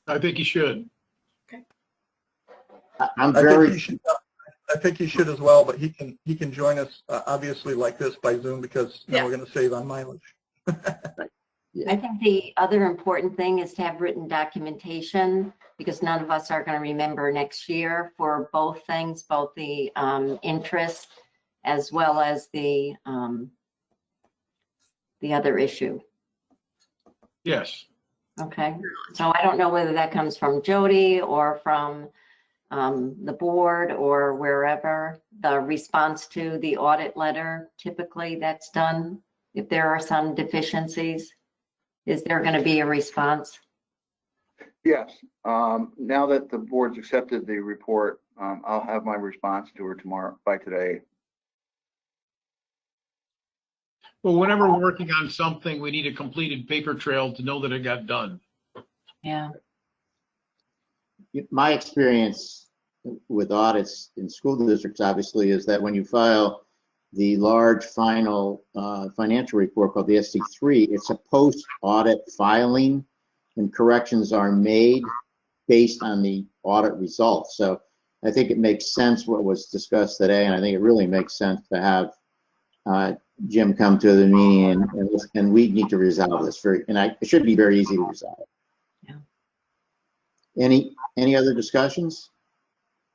I think you should. Okay. I think he should as well, but he can join us obviously like this by Zoom because now we're going to save on mileage. Yeah. I think the other important thing is to have written documentation because none of us are going to remember next year for both things, both the interest as well as the other issue. Yes. Okay. So I don't know whether that comes from Jody or from the board or wherever. The response to the audit letter, typically that's done. If there are some deficiencies, is there going to be a response? Yes. Now that the board's accepted the report, I'll have my response to her by today. Well, whenever we're working on something, we need a completed paper trail to know that it got done. Yeah. My experience with audits in school districts, obviously, is that when you file the large final financial report called the SC3, it's a post-audit filing, and corrections are made based on the audit results. So I think it makes sense what was discussed today, and I think it really makes sense to have Jim come to the meeting, and we need to resolve this it should be very easy to resolve. Yeah. Any other discussions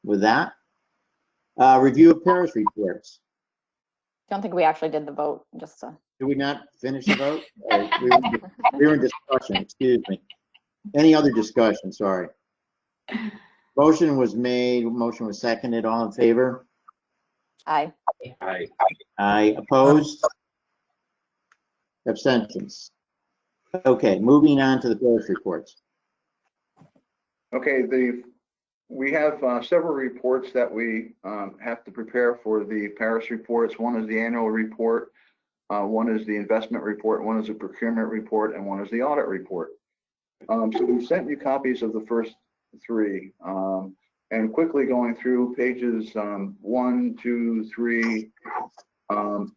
with that? Review of Paris reports. Don't think we actually did the vote, just to. Did we not finish the vote? We were in discussion, excuse me. Any other discussion? Sorry. Motion was made, motion was seconded. All in favor? Aye. Aye. Aye. Opposed? Abstentions? Okay, moving on to the Paris reports. Okay, we have several reports that we have to prepare for the Paris reports. One is the annual report, one is the investment report, one is the procurement report, and one is the audit report. So we sent you copies of the first three, and quickly going through pages 1, 2, 3. 1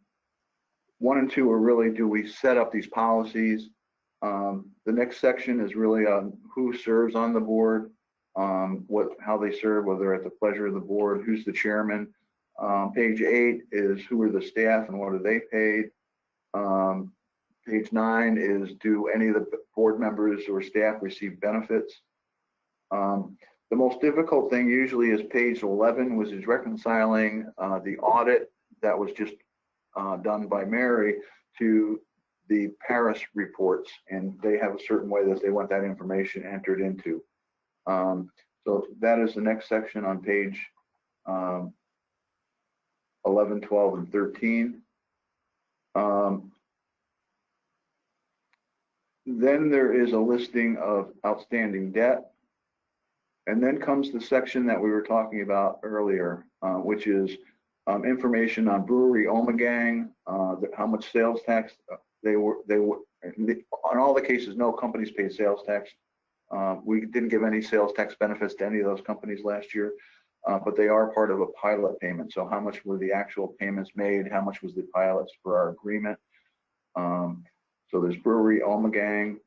and 2 are really, do we set up these policies? The next section is really on who serves on the board, how they serve, whether at the pleasure of the board, who's the chairman. Page 8 is who are the staff and what are they paid. Page 9 is, do any of the board members or staff receive benefits? The most difficult thing usually is page 11, which is reconciling the audit that was just done by Mary to the Paris reports, and they have a certain way that they want that information entered into. So that is the next section on page 11, 12, and 13. Then there is a listing of outstanding debt. And then comes the section that we were talking about earlier, which is information on brewery Omegang, how much sales tax they were, in all the cases, no companies paid sales tax. We didn't give any sales tax benefits to any of those companies last year, but they are part of a pilot payment. So how much were the actual payments made? How much was the pilots for our agreement? So there's brewery Omegang.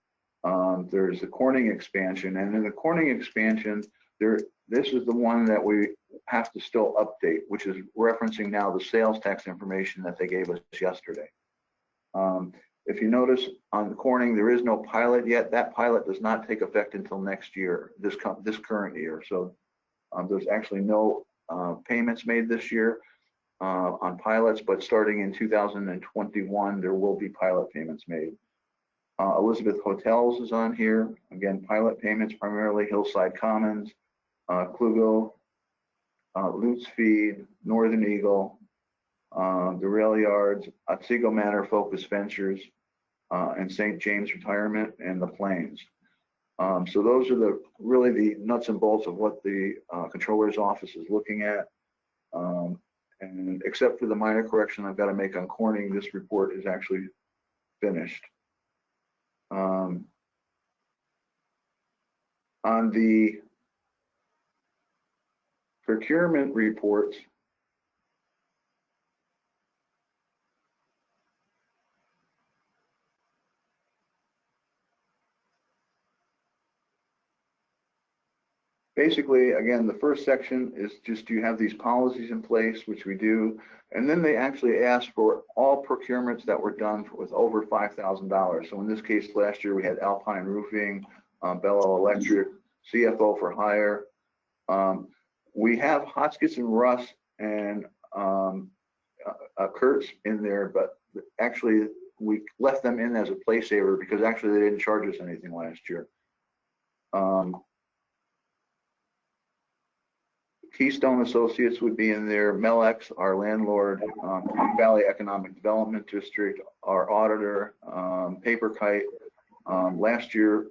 There's the Corning expansion, and in the Corning expansion, this is the one that we have to still update, which is referencing now the sales tax information that they gave us yesterday. If you notice on the Corning, there is no pilot yet. That pilot does not take effect until next year, this current year. So there's actually no payments made this year on pilots, but starting in 2021, there will be pilot payments made. Elizabeth Hotels is on here. Again, pilot payments, primarily Hillside Commons, Klugo, Lutz Feed, Northern Eagle, the Rail Yards, Otsego Manor Focus Ventures, and St. James Retirement, and the Plains. So those are really the nuts and bolts of what the Controller's Office is looking at. And except for the minor correction I've got to make on Corning, this report is actually finished. On the procurement reports, basically, again, the first section is just, do you have these policies in place, which we do, and then they actually ask for all procurements that were done with over $5,000. So in this case, last year we had Alpine Roofing, Bello Electric, CFO for Hire. We have Hotchkiss and Russ and Kurtz in there, but actually we left them in as a play saver because actually they didn't charge us anything last year. Keystone Associates would be in there, Melex, our landlord, Valley Economic Development District, our auditor, Paper Kite. Last year,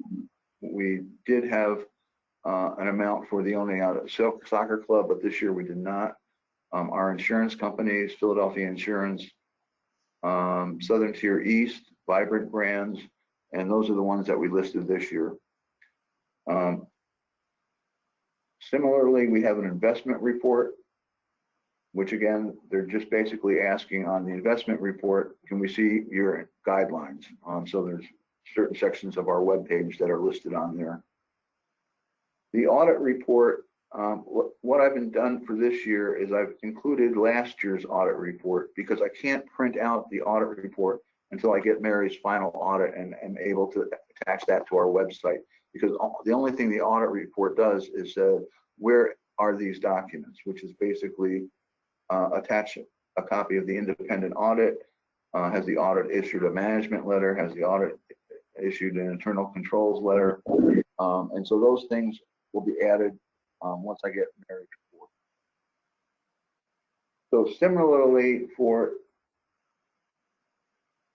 we did have an amount for the Oneonta Soccer Club, but this year we did not. Our insurance companies, Philadelphia Insurance, Southern Tier East, Vibrant Brands, and those are the ones that we listed this year. Similarly, we have an investment report, which again, they're just basically asking on the investment report, can we see your guidelines? So there's certain sections of our webpage that are listed on there. The audit report, what I've been done for this year is I've included last year's audit report because I can't print out the audit report until I get Mary's final audit and am able to attach that to our website. Because the only thing the audit report does is where are these documents, which is basically attach a copy of the independent audit, has the audit issued a management letter, has the audit issued an internal controls letter. And so those things will be added once I get Mary's report. So similarly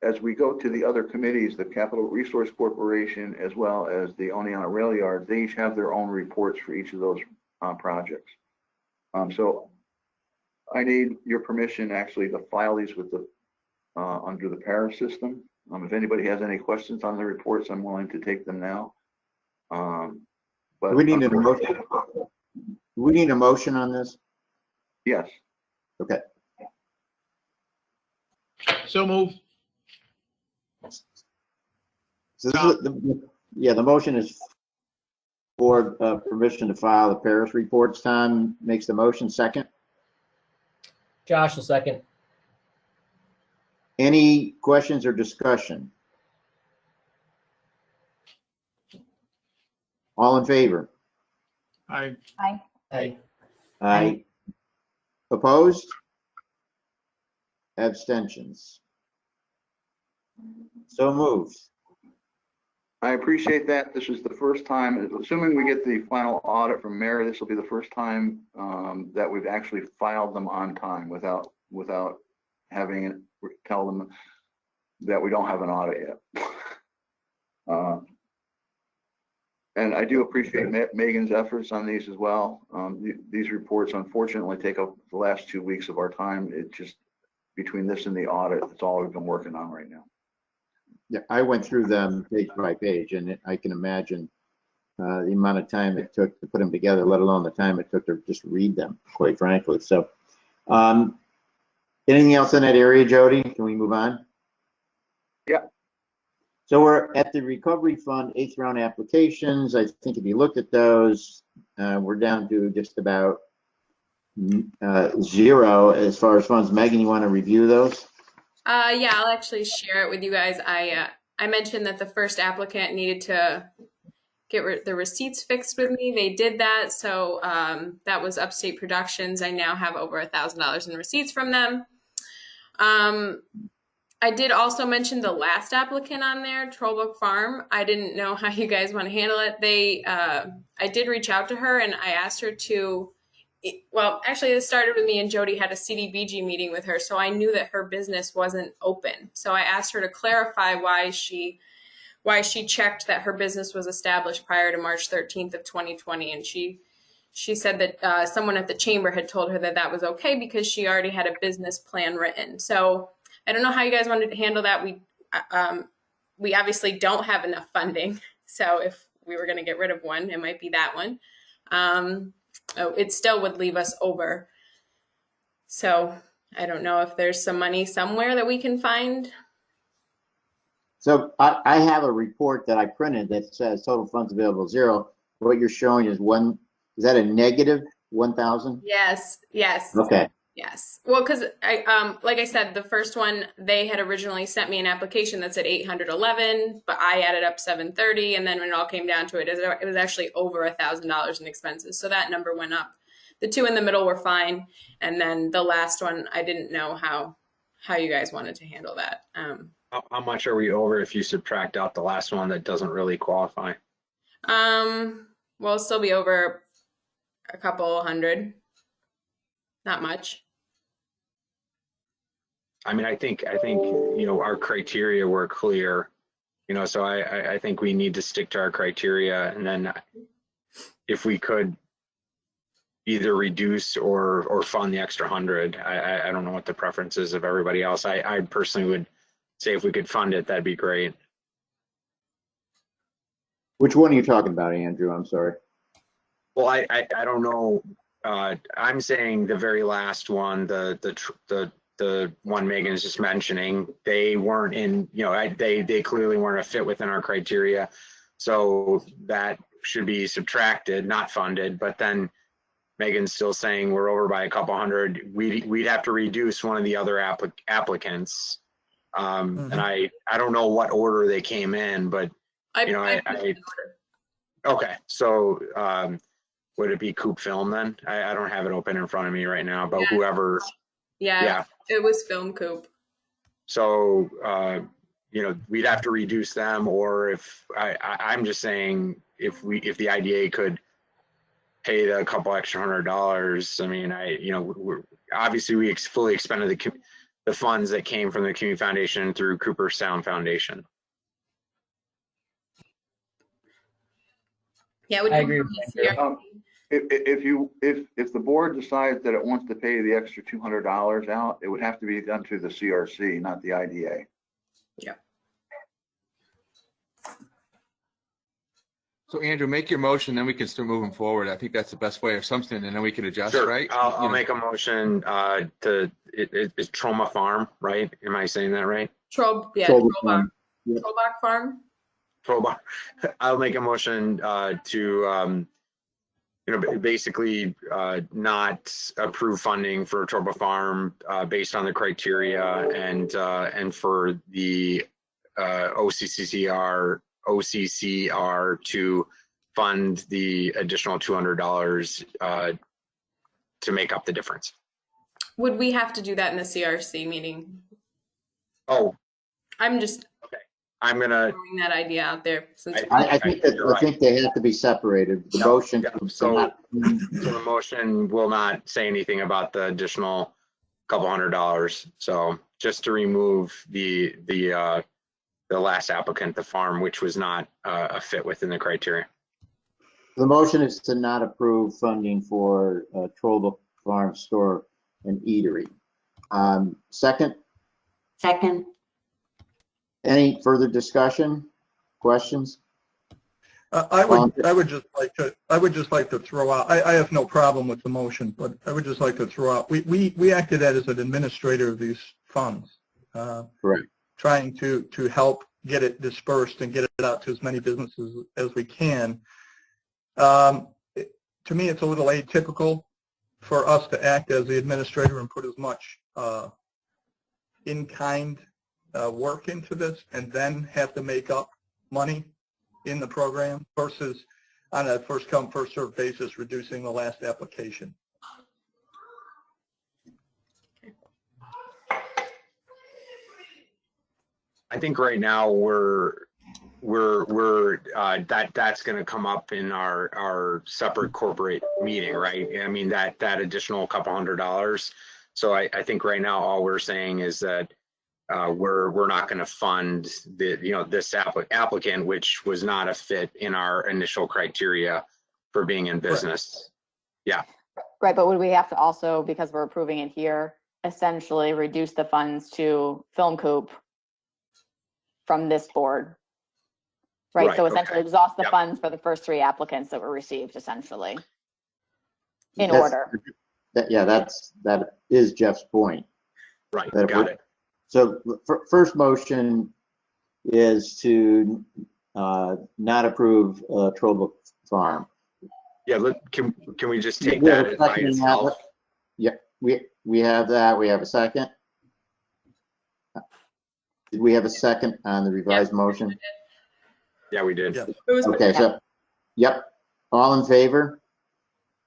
as we go to the other committees, the Capital Resource Corporation, as well as the Oneonta Rail Yard, they each have their own reports for each of those projects. So I need your permission actually to file these with the under the Paris system. If anybody has any questions on the reports, I'm willing to take them now. But we need a motion. We need a motion on this. Yes. Okay. So move. So this is the motion is for permission to file the Paris reports. Tom makes the motion. Second. Josh will second. Any questions or discussion? All in favor? Aye. Aye. Aye. Aye. Opposed? Abstentions? So moved. I appreciate that. This is the first time, assuming we get the final audit from Mary, this will be the first time that we've actually filed them on time without having it tell them that we don't have an audit yet. And I do appreciate Megan's efforts on these as well. These reports unfortunately take up the last 2 weeks of our time. It just, between this and the audit, it's all we've been working on right now. Yeah, I went through them page by page, and I can imagine the amount of time it took to put them together, let alone the time it took to just read them, quite frankly. So, anything else in that area, Jody? Can we move on? Yeah. So we're at the Recovery Fund 8th round applications. I think if you looked at those, we're down to just about zero as far as funds. Megan, you want to review those? Yeah, I'll actually share it with you guys. I mentioned that the first applicant needed to get the receipts fixed with me. They did that. So that was Upstate Productions. I now have over $1,000 in receipts from them. I did also mention the last applicant on there, Trollbrook Farm. I didn't know how you guys want to handle it. I did reach out to her and I asked her to, well, actually it started with me and Jody had a CDBG meeting with her. So I knew that her business wasn't open. So I asked her to clarify why she checked that her business was established prior to March 13th of 2020. And she said that someone at the chamber had told her that that was okay because she already had a business plan written. So I don't know how you guys wanted to handle that. We obviously don't have enough funding. So if we were going to get rid of one, it might be that one. It still would leave us over. So I don't know if there's some money somewhere that we can find. So I have a report that I printed that says total funds available zero. What you're showing is is that a negative 1,000? Yes. Okay. Yes. Well, because like I said, the first one, they had originally sent me an application that said 811, but I added up 730. And then when it all came down to it, it was actually over $1,000 in expenses. So that number went up. The two in the middle were fine. And then the last one, I didn't know how you guys wanted to handle that. How much are we over if you subtract out the last one that doesn't really qualify? We'll still be over a couple hundred. Not much. I mean, I think, our criteria were clear, so I think we need to stick to our criteria. And then if we could either reduce or fund the extra 100, I don't know what the preference is of everybody else. I personally would say if we could fund it, that'd be great. Which one are you talking about, Andrew? I'm sorry. Well, I don't know. I'm saying the very last one, the one Megan is just mentioning, they weren't in, they clearly weren't a fit within our criteria. So that should be subtracted, not funded, but then Megan's still saying we're over by a couple hundred. We'd have to reduce one of the other applicants. And I don't know what order they came in, but okay. So would it be Coop Film then? I don't have it open in front of me right now, but whoever. Yeah, it was Film Coop. So, we'd have to reduce them, or if I'm just saying if the IDA could pay a couple extra $100, I mean, we're obviously we fully expended the funds that came from the Community Foundation through Cooper Sound Foundation. Yeah, I agree with you. If the board decides that it wants to pay the extra $200 out, it would have to be done through the CRC, not the IDA. Yeah. So Andrew, make your motion, then we can start moving forward. I think that's the best way, or something, and then we can adjust, Sure. right? I'll make a motion it's Troma Farm, right? Am I saying that right? Trollbach Farm. Troma. I'll make a motion to basically not approve funding for Troma Farm based on the criteria and for the OCCRC to fund the additional $200 to make up the difference. Would we have to do that in the CRC meeting? Oh, I'm just I'm gonna throwing that idea out there. Since I think they have to be separated. The motion. So the motion will not say anything about the additional couple $100. So just to remove the last applicant, the farm, which was not a fit within the criteria. The motion is to not approve funding for Trollbach Farm Store and Eatery. Second, Second. any further discussion, questions? I would just like to throw out, I have no problem with the motion, but I would just like to throw out, we acted as an administrator of these funds. Correct. Trying to help get it dispersed and get it out to as many businesses as we can. To me, it's a little atypical for us to act as the administrator and put as much in-kind work into this and then have to make up money in the program versus on a first-come, first-served basis, reducing the last application. I think right now that's going to come up in our separate corporate meeting, right? I mean, that additional couple $100. So I think right now all we're saying is that we're not going to fund this applicant, which was not a fit in our initial criteria for being in business. Yeah. Right, but would we have to also, because we're approving it here, essentially reduce the funds to Film Coop from this board? Right, so essentially exhaust the funds for the first 3 applicants that were received, essentially, in order. That is Jeff's point. Right, got it. So first motion is to not approve Trollbach Farm. Yeah, can we just take that by itself? Yeah, we have that. We have a second. Did we have a second on the revised motion? Yeah, we did. Yeah. Okay, so, yep. All in favor?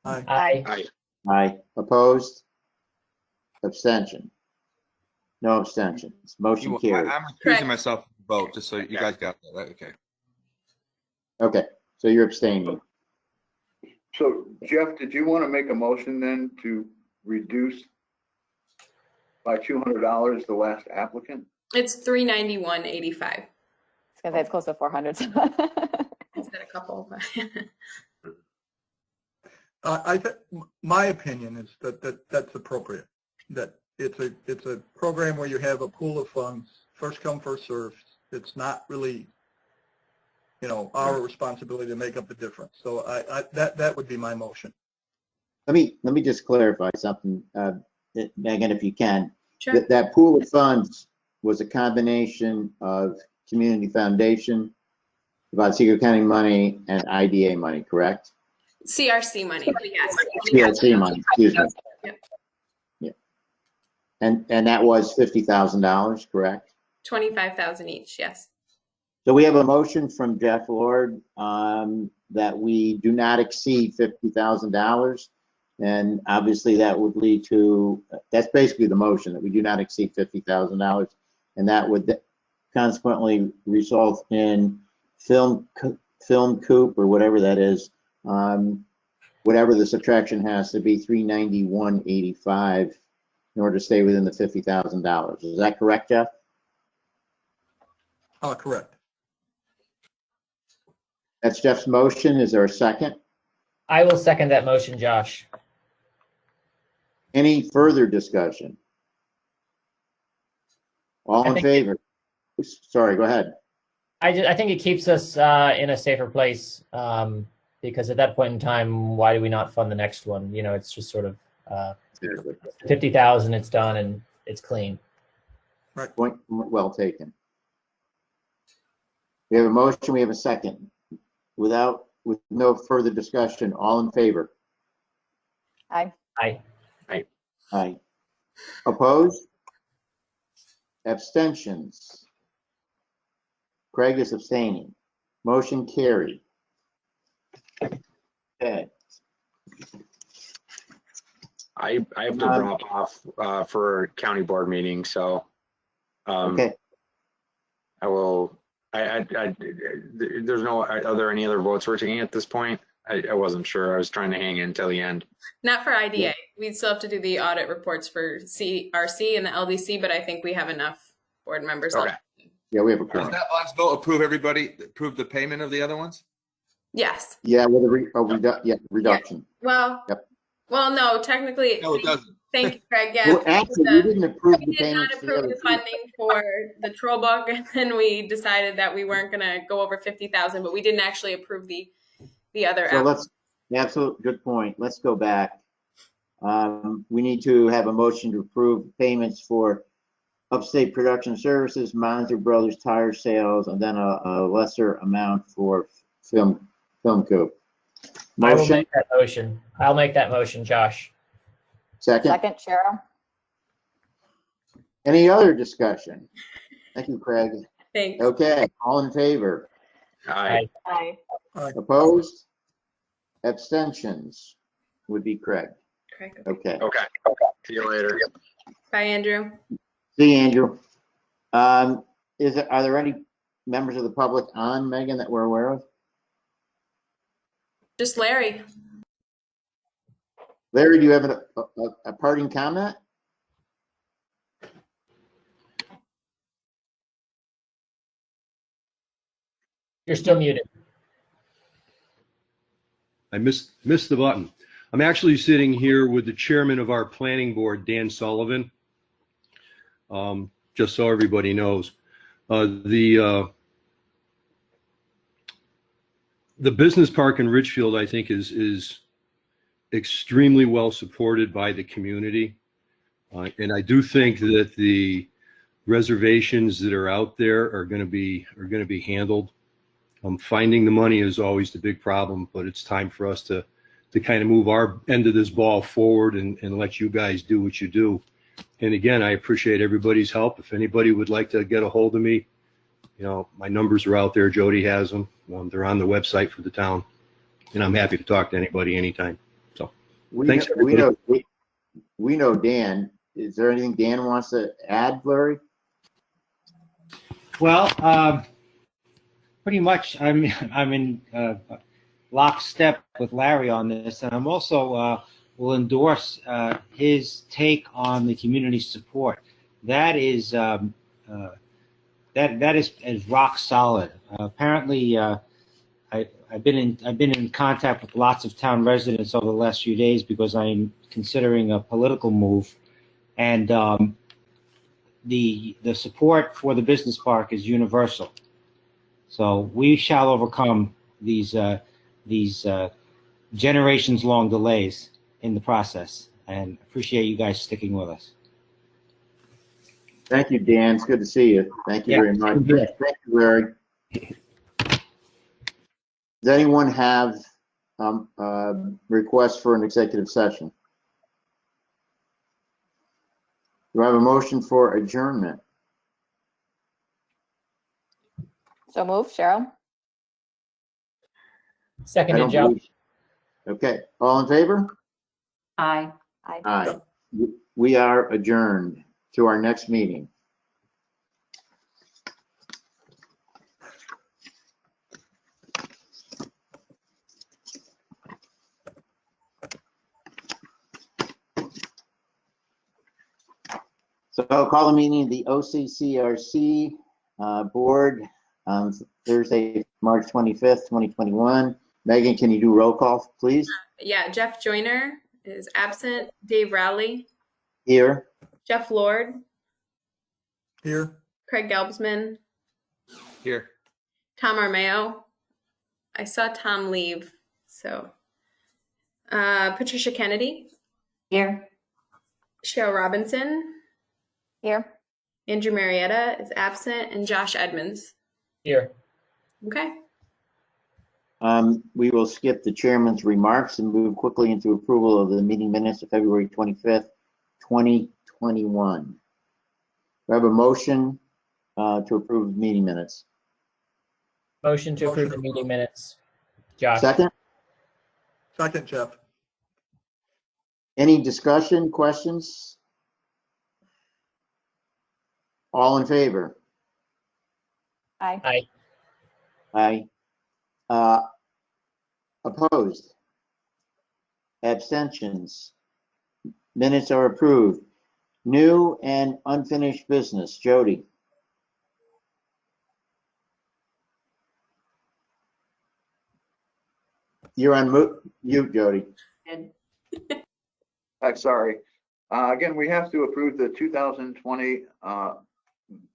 Aye. Aye. Aye. Opposed? Abstention? No abstentions. Motion carried. I'm accusing myself of the vote, just so you guys got that, right? Okay. Okay, so you're abstaining. So Jeff, did you want to make a motion then to reduce by $200 the last applicant? It's $391.85. I was gonna say it's close to 400. Instead a couple. My opinion is that's appropriate. That it's a program where you have a pool of funds, first come, first served. It's not really, our responsibility to make up the difference. So that would be my motion. Let me just clarify something, Megan, if you can. Sure. That pool of funds was a combination of Community Foundation about Otsego County money and IDA money, correct? CRC money, but yes. CRC money, excuse me. Yep. Yeah. And that was $50,000, correct? 25,000 each, yes. So we have a motion from Jeff Lord that we do not exceed $50,000. And obviously that would lead to, that's basically the motion, that we do not exceed $50,000. And that would consequently result in film coop or whatever that is, whatever the subtraction has to be, $391.85 in order to stay within the $50,000. Is that correct, Jeff? Correct. That's Jeff's motion. Is there a second? I will second that motion, Josh. Any further discussion? All in favor? Sorry, go ahead. I think it keeps us in a safer place because at that point in time, why do we not fund the next one? You know, it's just sort of 50,000. It's done and it's clean. Right. Point well taken. We have a motion. We have a second. With no further discussion, all in favor? Aye. Aye. Aye. Opposed? Abstentions? Craig is abstaining. Motion carried. Okay. I have to drop off for county board meeting, so Okay. I will. There's no. Are there any other votes we're taking at this point? I wasn't sure. I was trying to hang in till the end. Not for IDA. We'd still have to do the audit reports for CRC and the LDC, but I think we have enough board members. Okay. Yeah, we have a Does quorum. that last vote approve the payment of the other ones? Yes. Yeah, with a reduction. Well, Yep. Well, no, technically. No, it doesn't. Thank you, Craig. Yeah. Well, actually, we didn't approve the We did not payments. approve the funding for the troll book, and then we decided that we weren't going to go over 50,000, but we didn't actually approve the other. So absolute good point. Let's go back. We need to have a motion to approve payments for Upstate Production Services, Monster Brothers Tire Sales, and then a lesser amount for Film Coop. I will Motion, make that motion. I'll make that motion, Josh. second. Second, Cheryl. Any other discussion? Thank you, Craig. Thanks. Okay, all in favor? Aye. Aye. Opposed? Abstentions would be Craig. Craig. Okay. Okay. See you later. Bye, Andrew. See you, Andrew. Are there any members of the public on, Megan, that we're aware of? Just Larry. Larry, do you have a parting comment? You're still muted. I missed the button. I'm actually sitting here with the chairman of our planning board, Dan Sullivan. Just so everybody knows, the business park in Richfield, I think, is extremely well supported by the community, and I do think that the reservations that are out there are going to be handled. Finding the money is always the big problem, but it's time for us to kind of move our end of this ball forward and let you guys do what you do. And again, I appreciate everybody's help. If anybody would like to get a hold of me, you know, my numbers are out there. Jody has them. They're on the website for the town, and I'm happy to talk to anybody anytime. So thanks. We know Dan. Is there anything Dan wants to add, Larry? Well, pretty much I'm in lockstep with Larry on this, and I'm also will endorse his take on the community support. That is that is rock solid. Apparently, I've been in contact with lots of town residents over the last few days because I'm considering a political move, and the support for the business park is universal. So we shall overcome these generations-long delays in the process, and appreciate you guys sticking with us. Thank you, Dan. It's good to see you. Thank you very much. Thank you, Larry. Does anyone have requests for an executive session? Do I have a motion for adjournment? So move, Cheryl. I Seconded, don't Joe. believe. Okay, all in favor? Aye. Aye. We are adjourned to our next meeting. So I'll call the meeting of the OCCRC board on Thursday, March 25th, 2021. Megan, can you do roll call, please? Yeah, Jeff Joyner is absent. Dave Rowley, Here. Jeff Lord, Here. Craig Galbsman, Here. Tom Armeo. I saw Tom leave, so Patricia Kennedy, Here. Cheryl Robinson, Here. Andrew Marietta is absent, and Josh Edmonds. Here. Okay. We will skip the chairman's remarks and move quickly into approval of the meeting minutes of February 25th, 2021. We have a motion to approve meeting minutes. Motion to approve the meeting minutes. Josh. Second, Second, Jeff. any discussion, questions? All in favor? Aye. Aye. Aye. Opposed? Abstentions? Minutes are approved. New and unfinished business. Jody? You're on mute, Jody. Sorry. Again, we have to approve the 2020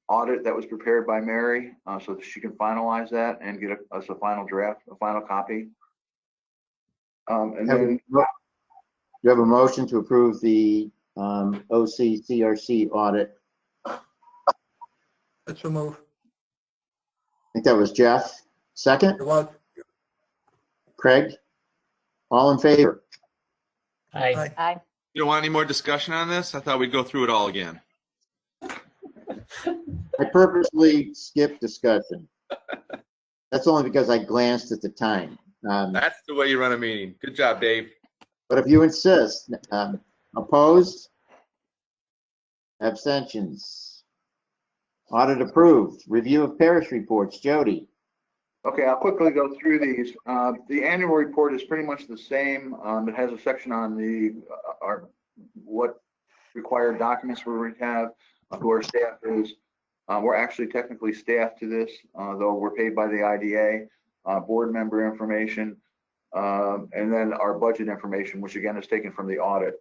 audit that was prepared by Mary, so that she can finalize that and get us a final draft, a final copy. And then You have a motion to approve the OCCRC audit. That's a move. I think that was Jeff. Second, It was. Craig? All in favor? Aye. Aye. Aye. You don't want any more discussion on this? I thought we'd go through it all again. I purposely skipped discussion. That's only because I glanced at the time. That's the way you run a meeting. Good job, Dave. But if you insist, opposed? Abstentions? Audit approved. Review of parish reports. Jody? okay, I'll quickly go through these. The annual report is pretty much the same. It has a section on what required documents we have, who our staff is. We're actually technically staff to this, though we're paid by the IDA, board member information, and then our budget information, which again is taken from the audit.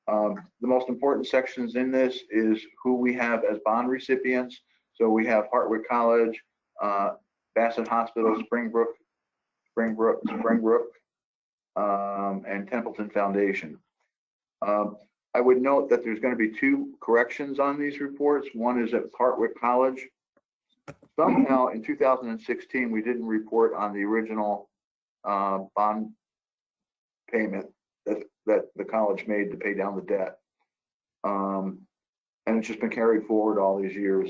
The most important sections in this is who we have as bond recipients. So we have Hartwick College, Bassett Hospital, Springbrook, and Templeton Foundation. I would note that there's going to be two corrections on these reports. One is at Hartwick College. Somehow in 2016, we didn't report on the original bond payment that the college made to pay down the debt. And it's just been carried forward all these years.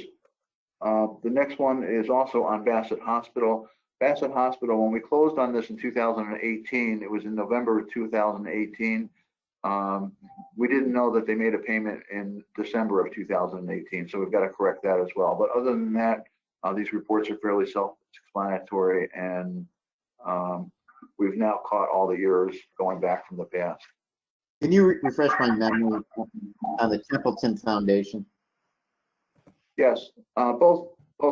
The next one is also on Bassett Hospital. Bassett Hospital, when we closed on this in 2018, it was in November of 2018. We didn't know that they made a payment in December of 2018, so we've got to correct that as well. But other than that, these reports are fairly self-explanatory, and we've now caught all the errors going back from the past. Can you refresh my memory on the Templeton Foundation? Yes, both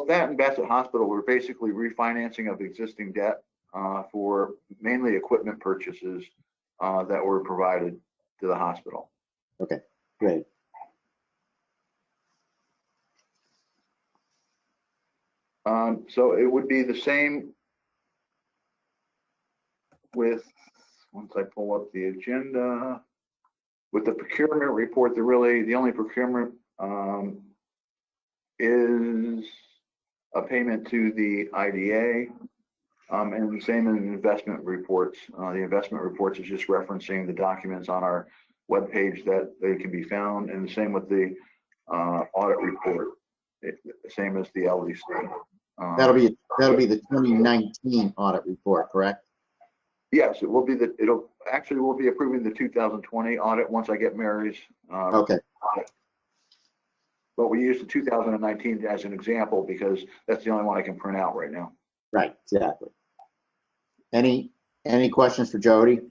that and Bassett Hospital were basically refinancing of existing debt for mainly equipment purchases that were provided to the hospital. Okay, great. So it would be the same with, once I pull up the agenda, with the procurement report, the only procurement is a payment to the IDA And the same in investment reports. The investment reports is just referencing the documents on our webpage that they can be found, and the same with the audit report, same as the LDC. That'll be the 2019 audit report, correct? Yes, it will be we'll be approving the 2020 audit once I get Mary's Okay. audit. But we use the 2019 as an example because that's the only one I can print out right now. Right, exactly. Any questions for Jody?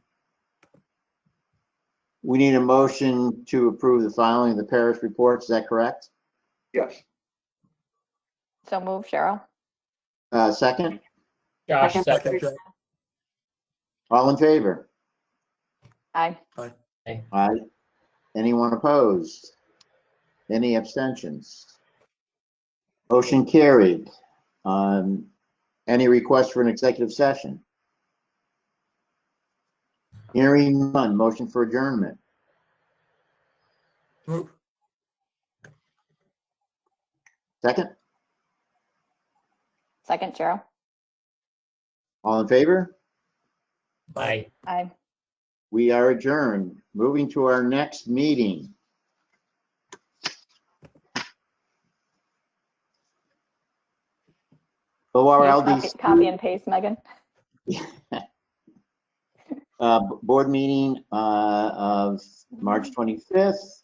We need a motion to approve the filing of the parish reports. Is that correct? Yes. So move, Cheryl. Second? Josh, Second. second. Second, Joe. All in favor? Aye. Aye. Anyone opposed? Any abstentions? Motion carried. Any request for an executive session? Hearing none. Motion for adjournment. Move. Second? Second, Cheryl. All in favor? Aye. Aye. We are adjourned. Moving to our next meeting. ORLD Copy and paste, Megan. board meeting of March 25th,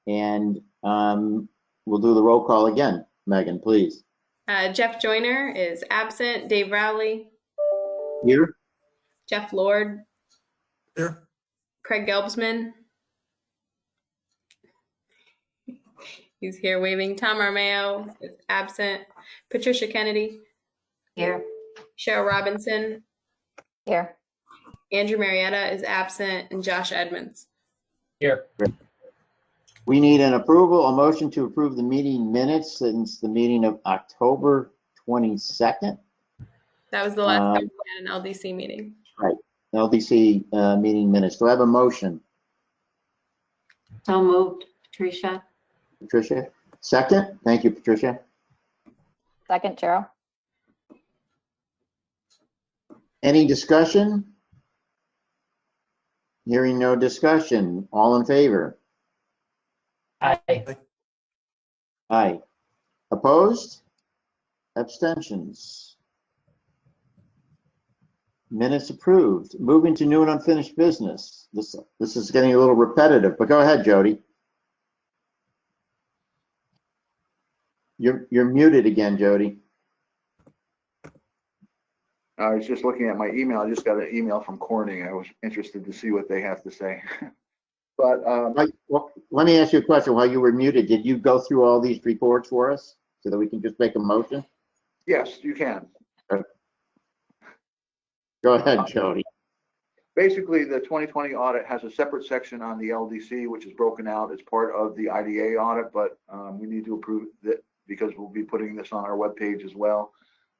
and we'll do the roll call again. Megan, please. Jeff Joyner is absent. Dave Rowley, Here? Jeff Lord, Here. Craig Gelbsman. He's here waving. Tom Armeo is absent. Patricia Kennedy, Here. Cheryl Robinson, Here. Andrew Marietta is absent, and Josh Edmonds. Here. We need an approval, a motion to approve the meeting minutes since the meeting of October 22nd. That was the last time we had an LDC meeting. Right, LDC meeting minutes. Do I have a motion? So moved, Patricia. Patricia? Second? Thank you, Patricia. Second, Cheryl. Any discussion? Hearing no discussion. All in favor? Aye. Aye. Opposed? Abstentions? Minutes approved. Moving to new and unfinished business. This is getting a little repetitive, but go ahead, Jody. You're muted again, Jody. I was just looking at my email. I just got an email from Corning. I was interested to see what they have to say. But Well, let me ask you a question. While you were muted, did you go through all these reports for us so that we can just make a motion? yes, you can. Go ahead, Jody. Basically, the 2020 audit has a separate section on the LDC, which is broken out as part of the IDA audit, but we need to approve that because we'll be putting this on our webpage as well.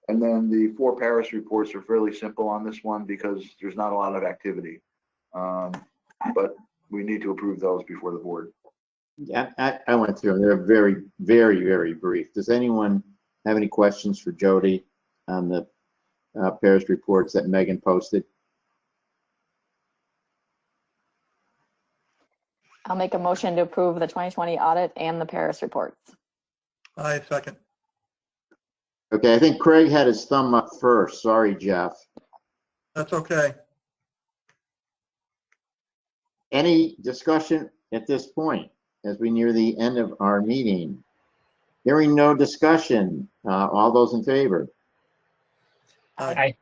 And then the 4 parish reports are fairly simple on this one because there's not a lot of activity. But we need to approve those before the board. Yeah, I went through them. They're very, very, very brief. Does anyone have any questions for Jody on the parish reports that Megan posted? I'll make a motion to approve the 2020 audit and the Paris reports. Aye, second. Okay, I think Craig had his thumb up first. Sorry, Jeff. That's okay. Any discussion at this point as we near the end of our meeting? Hearing no discussion. All those in favor? Aye.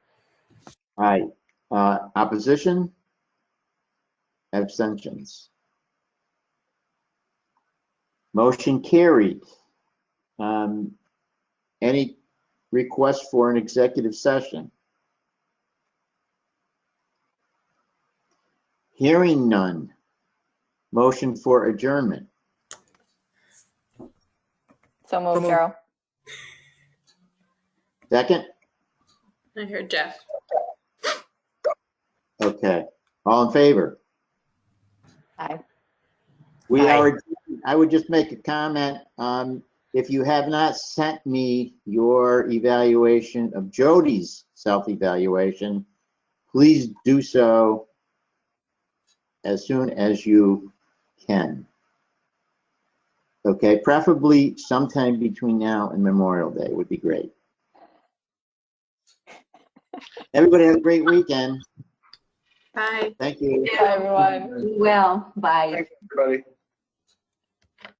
Aye. Opposition? Abstentions? Motion carried. Any request for an executive session? Hearing none. Motion for adjournment. So move, moved. Cheryl. Second? I heard Jeff. Okay. All in favor? Aye. We Aye. are, I would just make a comment. if you have not sent me your evaluation of Jody's self-evaluation, please do so as soon as you can. Okay, preferably sometime between now and Memorial Day would be great. Everybody have a great weekend. Bye. Thank you. Bye, everyone. Well, bye. Thanks, everybody.